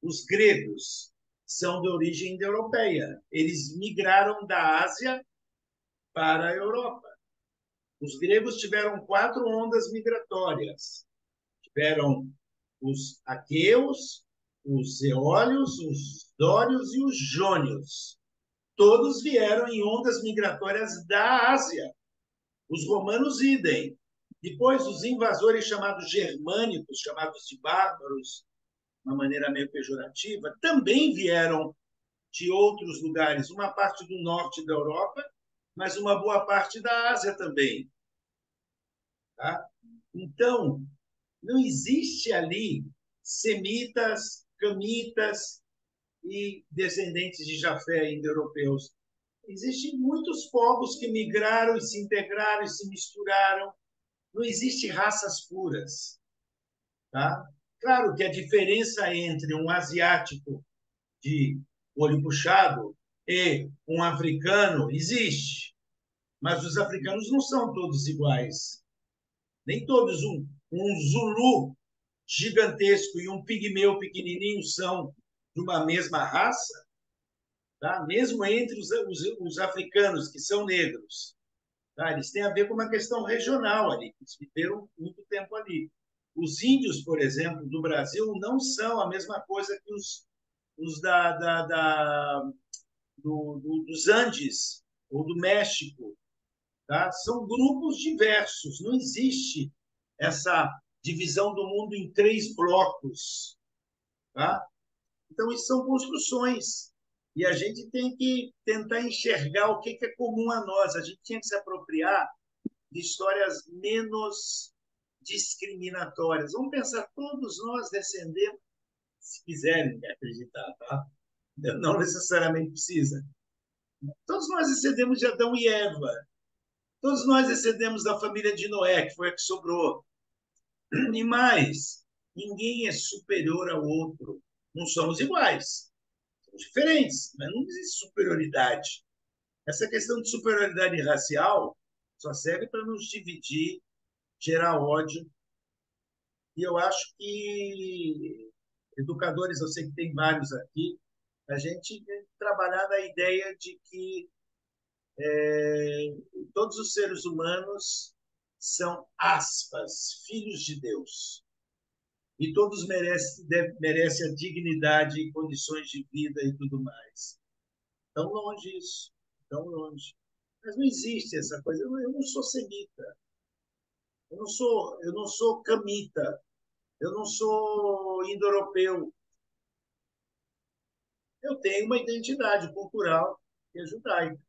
os gregos, são de origem indo-europeia. Eles migraram da Ásia para a Europa. Os gregos tiveram 4 ondas migratórias. Tiveram os aqueus, os eólios, os dórios e os jônios. Todos vieram em ondas migratórias da Ásia. Os romanos, idem. Depois, os invasores chamados germânicos, chamados de bárbaros, de uma maneira meio pejorativa, também vieram de outros lugares, uma parte do norte da Europa, mas uma boa parte da Ásia também. Tá? Então, não existe ali semitas, camitas e descendentes de Jafé indo-europeus. Existem muitos povos que migraram e se integraram e se misturaram. Não existe raças puras. Tá? Claro que a diferença entre um asiático de olho puxado e um africano existe, mas os africanos não são todos iguais. Nem todos. Um Zulu gigantesco e um pigmeu pequenininho são de uma mesma raça, tá? Mesmo entre os africanos, que são negros. Tá? Eles têm a ver com uma questão regional ali, eles viveram muito tempo ali. Os índios, por exemplo, do Brasil, não são a mesma coisa que os dos Andes ou do México. Tá? São grupos diversos, não existe essa divisão do mundo em 3 blocos. Tá? Então, isso são construções. E a gente tem que tentar enxergar o que é comum a nós. A gente tinha que se apropriar de histórias menos discriminatórias. Vamos pensar, todos nós descendemos, se quiserem acreditar, tá? Não necessariamente precisa. Todos nós descendemos de Adão e Eva. Todos nós descendemos da família de Noé, que foi a que sobrou. E mais, ninguém é superior ao outro. Não somos iguais. Somos diferentes, mas não existe superioridade. Essa questão de superioridade racial só serve para nos dividir, gerar ódio. E eu acho que educadores, eu sei que tem vários aqui, a gente tem que trabalhar na ideia de que todos os seres humanos são, aspas, filhos de Deus. E todos merecem a dignidade e condições de vida e tudo mais. Tão longe isso, tão longe. Mas não existe essa coisa. Eu não sou semita. Eu não sou camita, eu não sou indo-europeu. Eu tenho uma identidade cultural que é judaica.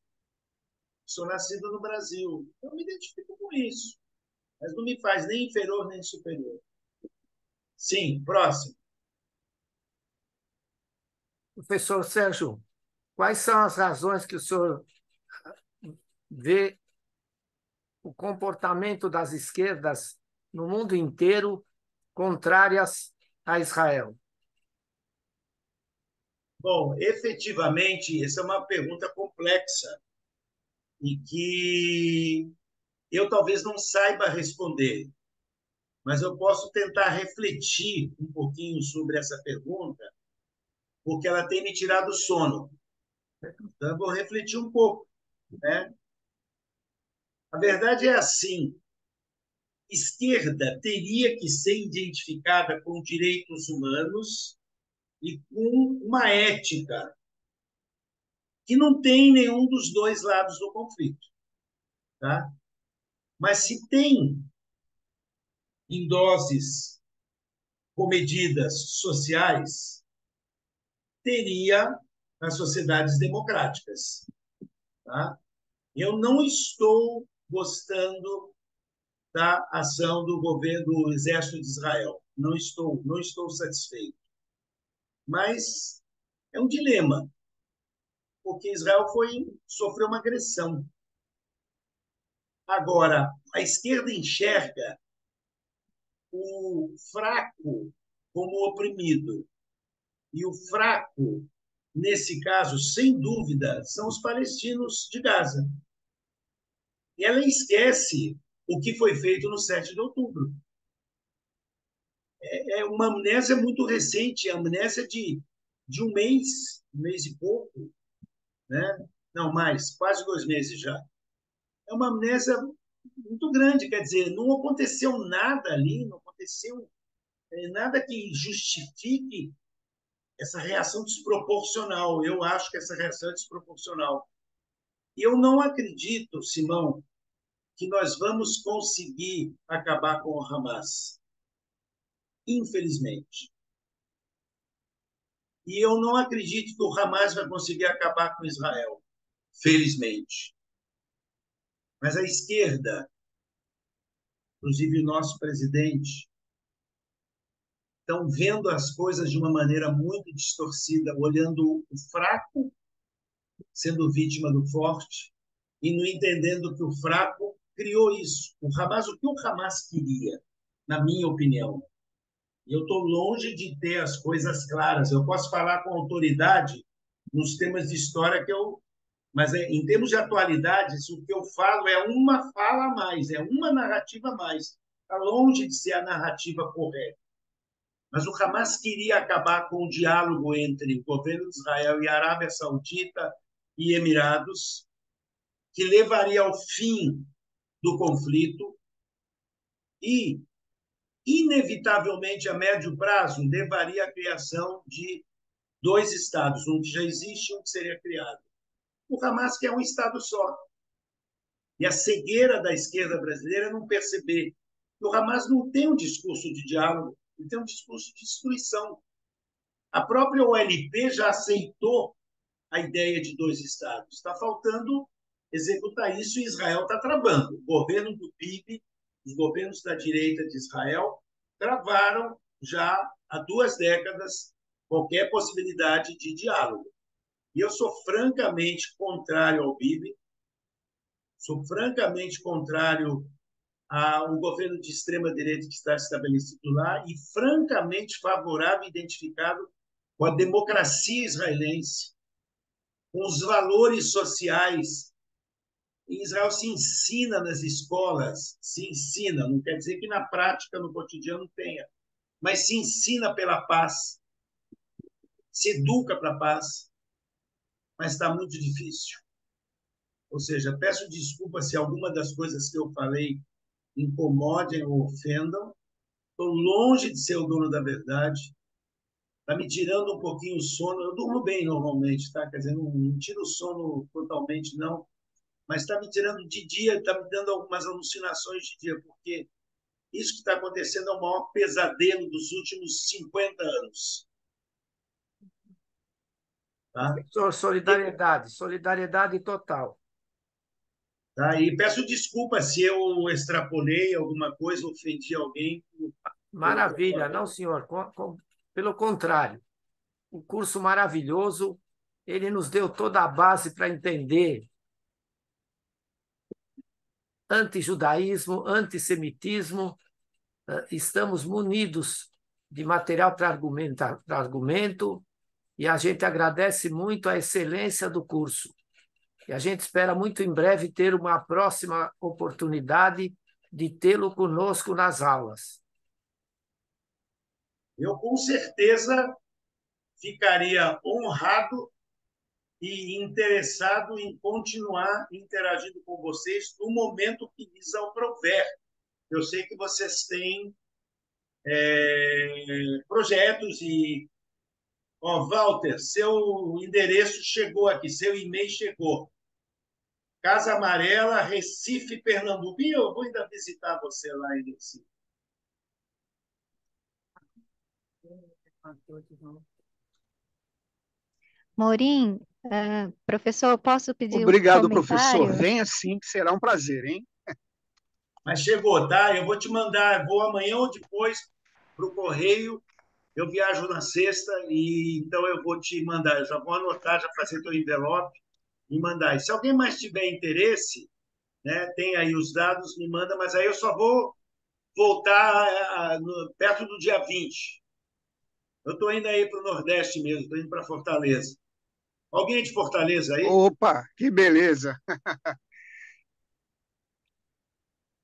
Sou nascido no Brasil. Eu me identifico com isso. Mas não me faz nem inferior nem superior. Sim, próximo. Professor Sérgio, quais são as razões que o senhor vê o comportamento das esquerdas no mundo inteiro contrárias a Israel? Bom, efetivamente, essa é uma pergunta complexa e que eu talvez não saiba responder, mas eu posso tentar refletir um pouquinho sobre essa pergunta, porque ela tem me tirado o sono. Então, eu vou refletir um pouco, né? A verdade é assim: esquerda teria que ser identificada com direitos humanos e com uma ética que não tem nenhum dos dois lados do conflito, tá? Mas se tem em doses comedidas sociais, teria nas sociedades democráticas, tá? Eu não estou gostando da ação do governo do Exército de Israel. Não estou satisfeito. Mas é um dilema, porque Israel sofreu uma agressão. Agora, a esquerda enxerga o fraco como oprimido. E o fraco, nesse caso, sem dúvida, são os palestinos de Gaza. E ela esquece o que foi feito no 7 de outubro. É uma amnésia muito recente, a amnésia de um mês e pouco, né? Não mais, quase 2 meses já. É uma amnésia muito grande, quer dizer, não aconteceu nada ali, não aconteceu nada que justifique essa reação desproporcional. Eu acho que essa reação é desproporcional. E eu não acredito, Simão, que nós vamos conseguir acabar com o Hamas. Infelizmente. E eu não acredito que o Hamas vai conseguir acabar com Israel. Felizmente. Mas a esquerda, inclusive o nosso presidente, estão vendo as coisas de uma maneira muito distorcida, olhando o fraco sendo vítima do forte e não entendendo que o fraco criou isso. O que o Hamas queria, na minha opinião, e eu estou longe de ter as coisas claras. Eu posso falar com autoridade nos temas de história mas em termos de atualidade, o que eu falo é uma fala a mais, é uma narrativa a mais. Está longe de ser a narrativa correta. Mas o Hamas queria acabar com o diálogo entre o governo de Israel e a Arábia Saudita e Emirados, que levaria ao fim do conflito e, inevitavelmente, a médio prazo, levaria à criação de 2 estados, um que já existe e um que seria criado. O Hamas quer um estado só. E a cegueira da esquerda brasileira é não perceber que o Hamas não tem um discurso de diálogo, ele tem um discurso de destruição. A própria OLP já aceitou a ideia de 2 estados. Está faltando executar isso e Israel está travando. O governo do Bibi, os governos da direita de Israel, travaram já há 2 décadas qualquer possibilidade de diálogo. E eu sou francamente contrário ao Bibi, sou francamente contrário ao governo de extrema-direita que está estabelecido lá e francamente favorável e identificado com a democracia israelense, com os valores sociais. Em Israel se ensina nas escolas, se ensina, não quer dizer que na prática, no cotidiano, tenha, mas se ensina pela paz, se educa para a paz, mas está muito difícil. Ou seja, peço desculpa se alguma das coisas que eu falei incomodem ou ofendam, estou longe de ser o dono da verdade, está me tirando um pouquinho o sono, eu durmo bem normalmente, tá? Quer dizer, não tiro o sono totalmente, não, mas está me tirando de dia, está me dando algumas alucinações de dia, porque Isso que está acontecendo é o maior pesadelo dos últimos 50 anos. Tá? Professor, solidariedade, solidariedade total. Tá? E peço desculpa se eu extrapolei alguma coisa, ofendi alguém. Maravilha, não, senhor. Pelo contrário, o curso maravilhoso, ele nos deu toda a base para entender antijudaísmo, antissemitismo. Estamos munidos de material para argumento, e a gente agradece muito a excelência do curso. E a gente espera muito em breve ter uma próxima oportunidade de tê-lo conosco nas aulas. Eu, com certeza, ficaria honrado e interessado em continuar interagindo com vocês no momento que lhes aprouver. Eu sei que vocês têm projetos e... Ó, Walter, seu endereço chegou aqui, seu e-mail chegou. Casa Amarela, Recife, Pernambuco. E eu vou ainda visitar você lá em Recife. Morim, professor, posso pedir um Obrigado, professor. comentário? Venha sim, que será um prazer, hein? Mas chegou, tá? Eu vou te mandar, vou amanhã ou depois para o correio. Eu viajo na sexta e então eu vou te mandar. Eu já vou anotar, já fazer teu envelope e mandar. E se alguém mais tiver interesse, né, tem aí os dados, me manda, mas aí eu só vou voltar perto do dia 20. Eu estou indo aí para o Nordeste mesmo, estou indo para Fortaleza. Alguém é de Fortaleza aí? Opa, que beleza!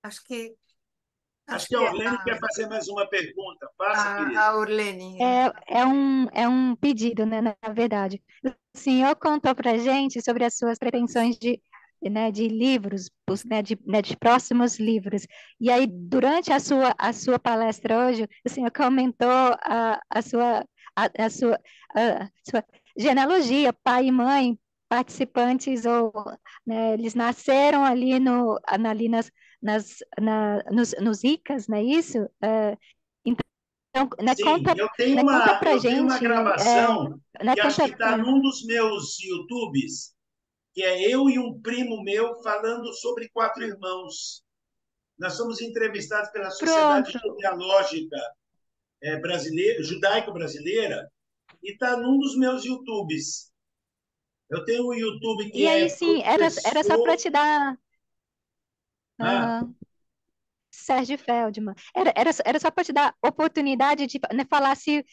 Acho que, Acho acho que a que Orlene quer fazer mais uma pergunta. Faça, querida. a Orlene. É um pedido, né, na verdade. O senhor contou para gente sobre as suas pretensões de livros, de próximos livros. E aí, durante a sua palestra hoje, o senhor comentou a sua genealogia, pai e mãe, participantes, ou, né, eles nasceram ali, nos ICAs, não é isso? Então, né, Sim, conta pra eu tenho uma gente, gravação né, que acho que conta, está num dos meus YouTubes, que é eu e um primo meu falando sobre quatro irmãos. Nós somos entrevistados pela Sociedade pronto. Genealógica brasileira, judaico-brasileira, e está num dos meus YouTubes. Eu tenho um YouTube que E aí, é sim, era só para professor. te dar. Ah, Aham. Sérgio Feldman. Era só para te dar oportunidade de, né, falar se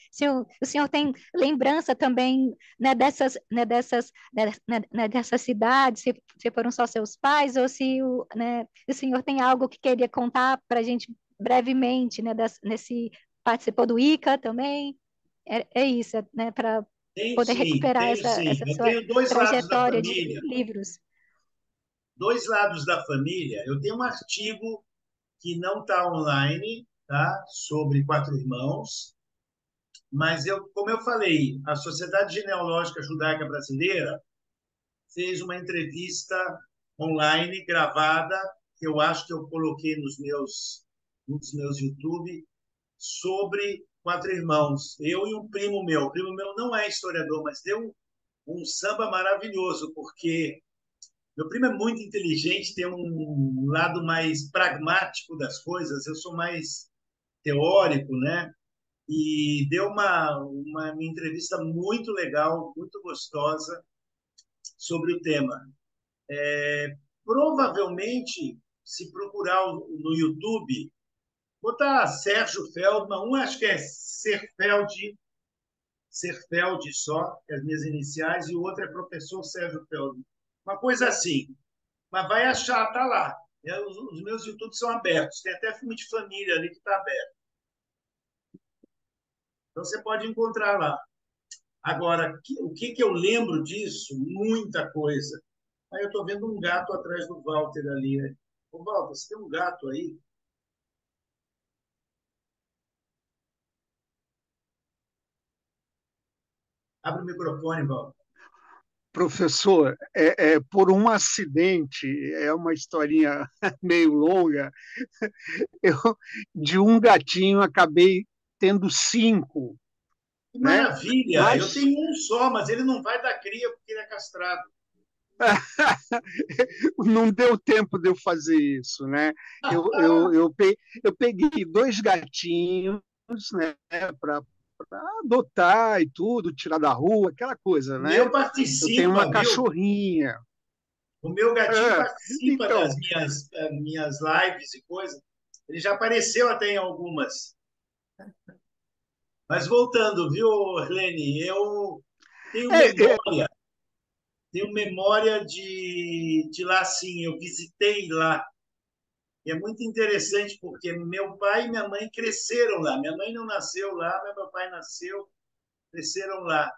o senhor tem lembrança também, né, dessas cidades, se foram só seus pais, ou se o senhor tem algo que queria contar para a gente brevemente, né, participou do ICA também. É isso, né, para tenho poder sim, recuperar tenho essa, sim. essa Eu sua tenho dois lados da trajetória de família. livros. Dois lados da família. Eu tenho um artigo que não está online, tá? Sobre quatro irmãos, mas como eu falei, a Sociedade Genealógica Judaica Brasileira fez uma entrevista online gravada, que eu acho que eu coloquei nos meus YouTube, sobre quatro irmãos. Eu e um primo meu. O primo meu não é historiador, mas deu um samba maravilhoso, porque meu primo é muito inteligente, tem um lado mais pragmático das coisas, eu sou mais teórico, né? E deu uma entrevista muito legal, muito gostosa sobre o tema. Provavelmente, se procurar no YouTube, botar Sérgio Feldman, um acho que é Serfeld só, que é as minhas iniciais, e o outro é professor Sérgio Feldman. Uma coisa assim. Mas vai achar, tá lá. Os meus YouTubes são abertos. Tem até filme de família ali que está aberto. Então você pode encontrar lá. Agora, o que eu lembro disso? Muita coisa. Aí eu estou vendo um gato atrás do Walter ali. Né? Ô, Walter, você tem um gato aí? Abre o microfone, Walter. Professor, por um acidente, é uma historinha meio longa, eu, de um gatinho, acabei tendo 5, Que né? maravilha! Eu Mas tenho um só, mas ele não vai dar cria porque ele é castrado. não deu tempo de eu fazer isso, né? Eu peguei 2 gatinhos, né, para adotar e tudo, tirar da rua, aquela coisa, O né? meu Eu tenho uma participa, viu? cachorrinha. O meu gatinho É, participa das então, minhas lives e coisas. Ele já apareceu até em algumas. Mas voltando, viu, Helene? Eu tenho é, é, memória, de lá, sim. Eu visitei lá. E é muito interessante porque meu pai e minha mãe cresceram lá. Minha mãe não nasceu lá, mas meu pai nasceu, cresceram lá.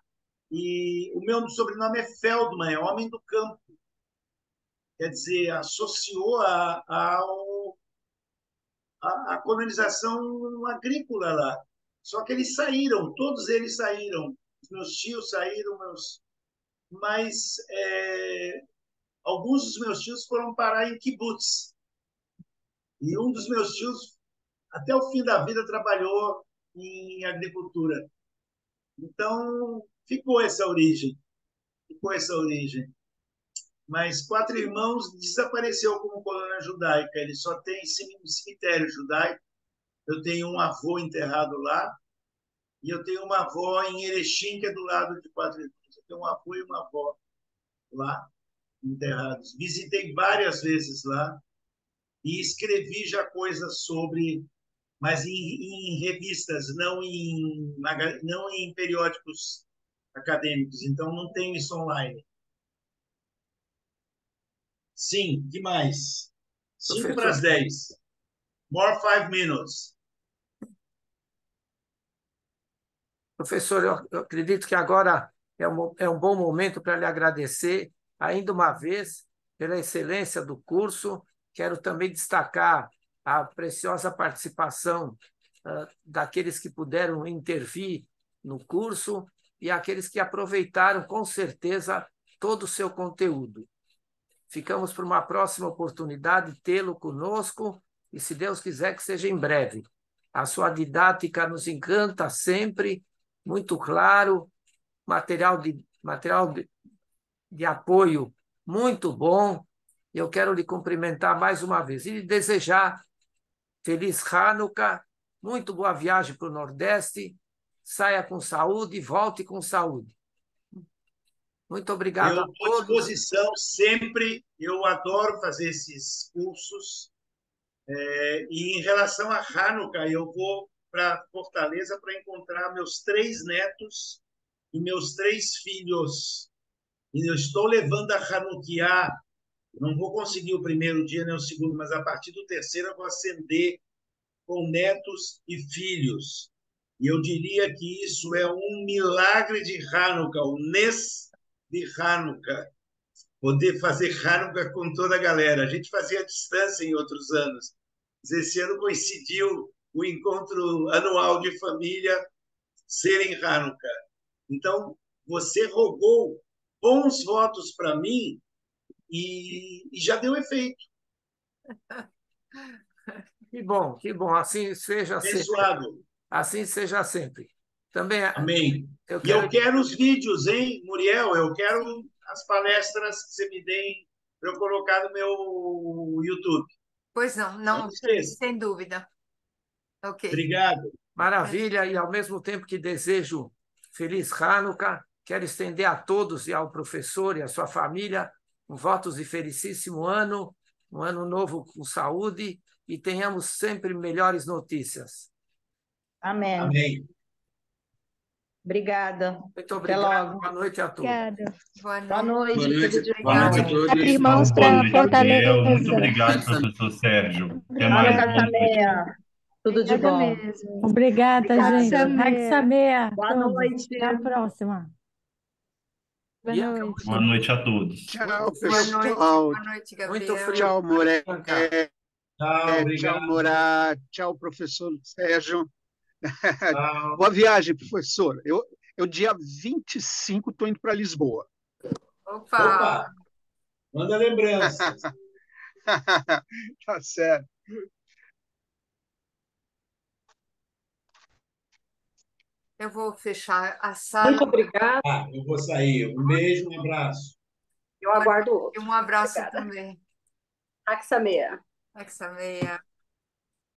E o meu sobrenome é Feldman, é homem do campo. Quer dizer, associou a colonização agrícola lá. Só que eles saíram, todos eles saíram. Os meus tios saíram, mas alguns dos meus tios foram parar em kibbutz. E um dos meus tios, até o fim da vida, trabalhou em agricultura. Então, ficou essa origem. Ficou essa origem. Mas Quatro Irmãos desapareceu como colônia judaica. Ele só tem cemitério judaico. Eu tenho um avô enterrado lá e eu tenho uma avó em Erechim, que é do lado de Quatro Irmãos. Eu tenho um avô e uma avó lá enterrados. Visitei várias vezes lá e escrevi já coisas sobre, mas em revistas, não em periódicos acadêmicos. Então, não tenho isso online. Sim, que mais? 5 para as Professor, 10. More 5 minutes. professor, eu acredito que agora é um bom momento para lhe agradecer ainda uma vez pela excelência do curso. Quero também destacar a preciosa participação daqueles que puderam intervir no curso e aqueles que aproveitaram, com certeza, todo o seu conteúdo. Ficamos para uma próxima oportunidade tê-lo conosco e, se Deus quiser, que seja em breve. A sua didática nos encanta sempre, muito claro, material de apoio muito bom. Eu quero lhe cumprimentar mais uma vez e lhe desejar feliz Hanukkah, muito boa viagem para o Nordeste, saia com saúde e volte com saúde. Muito obrigado Eu a estou à todos. disposição sempre. Eu adoro fazer esses cursos. E em relação a Hanukkah, eu vou para Fortaleza para encontrar meus 3 netos e meus 3 filhos. E eu estou levando a Hanukkah. Não vou conseguir o primeiro dia nem o segundo, mas a partir do terceiro eu vou acender com netos e filhos. E eu diria que isso é um milagre de Hanukkah, o Nes de Hanukkah. Poder fazer Hanukkah com toda a galera. A gente fazia à distância em outros anos. Esse ano coincidiu o encontro anual de família ser em Hanukkah. Então, você rogou bons votos para mim e já deu efeito. Que bom, assim seja sempre. Abençoado. Assim seja sempre. Também Amém. eu E eu quero. quero os vídeos, hein, Muriel? Eu quero Sim. as palestras que você me deem para eu colocar no meu YouTube. Pois não, Não não, esqueça. sem dúvida. Ok. Obrigado. Maravilha, e ao mesmo tempo que desejo feliz Hanukkah, quero estender a todos e ao professor e à sua família votos de felicíssimo ano, um ano novo com saúde e tenhamos sempre melhores notícias. Amém. Amém. Obrigada. Muito Até obrigado, logo. boa noite a todos. Obrigada. Boa Boa noite. noite, tudo de Boa noite a Obrigada. todos. Quatro irmãos Boa para noite, Gabriel. Muito Fortaleza. obrigado, professor Sérgio. Até mais. Hanukkah Boa noite. Sameach. Tudo de Obrigada bom. mesmo. Obrigada, Obrigada. gente. Hag Sameach a Boa todos. noite. Até a próxima. Boa E noite. Boa noite a todos. tchau, Boa noite. pessoal. Boa noite, Muito Gabriel. frio. Tchau, Moré. Tchau, obrigado. Tchau, Morá. Tchau, professor Sérgio. Tchau. Boa viagem, professor. Eu dia 25 estou indo para Lisboa. Opa! Opa, manda lembranças. Tá certo. Eu vou fechar a sala. Muito obrigada. Eu vou sair. Um beijo, um abraço. Eu aguardo outro. E um abraço Obrigada. também. Aksameia. Aksameia.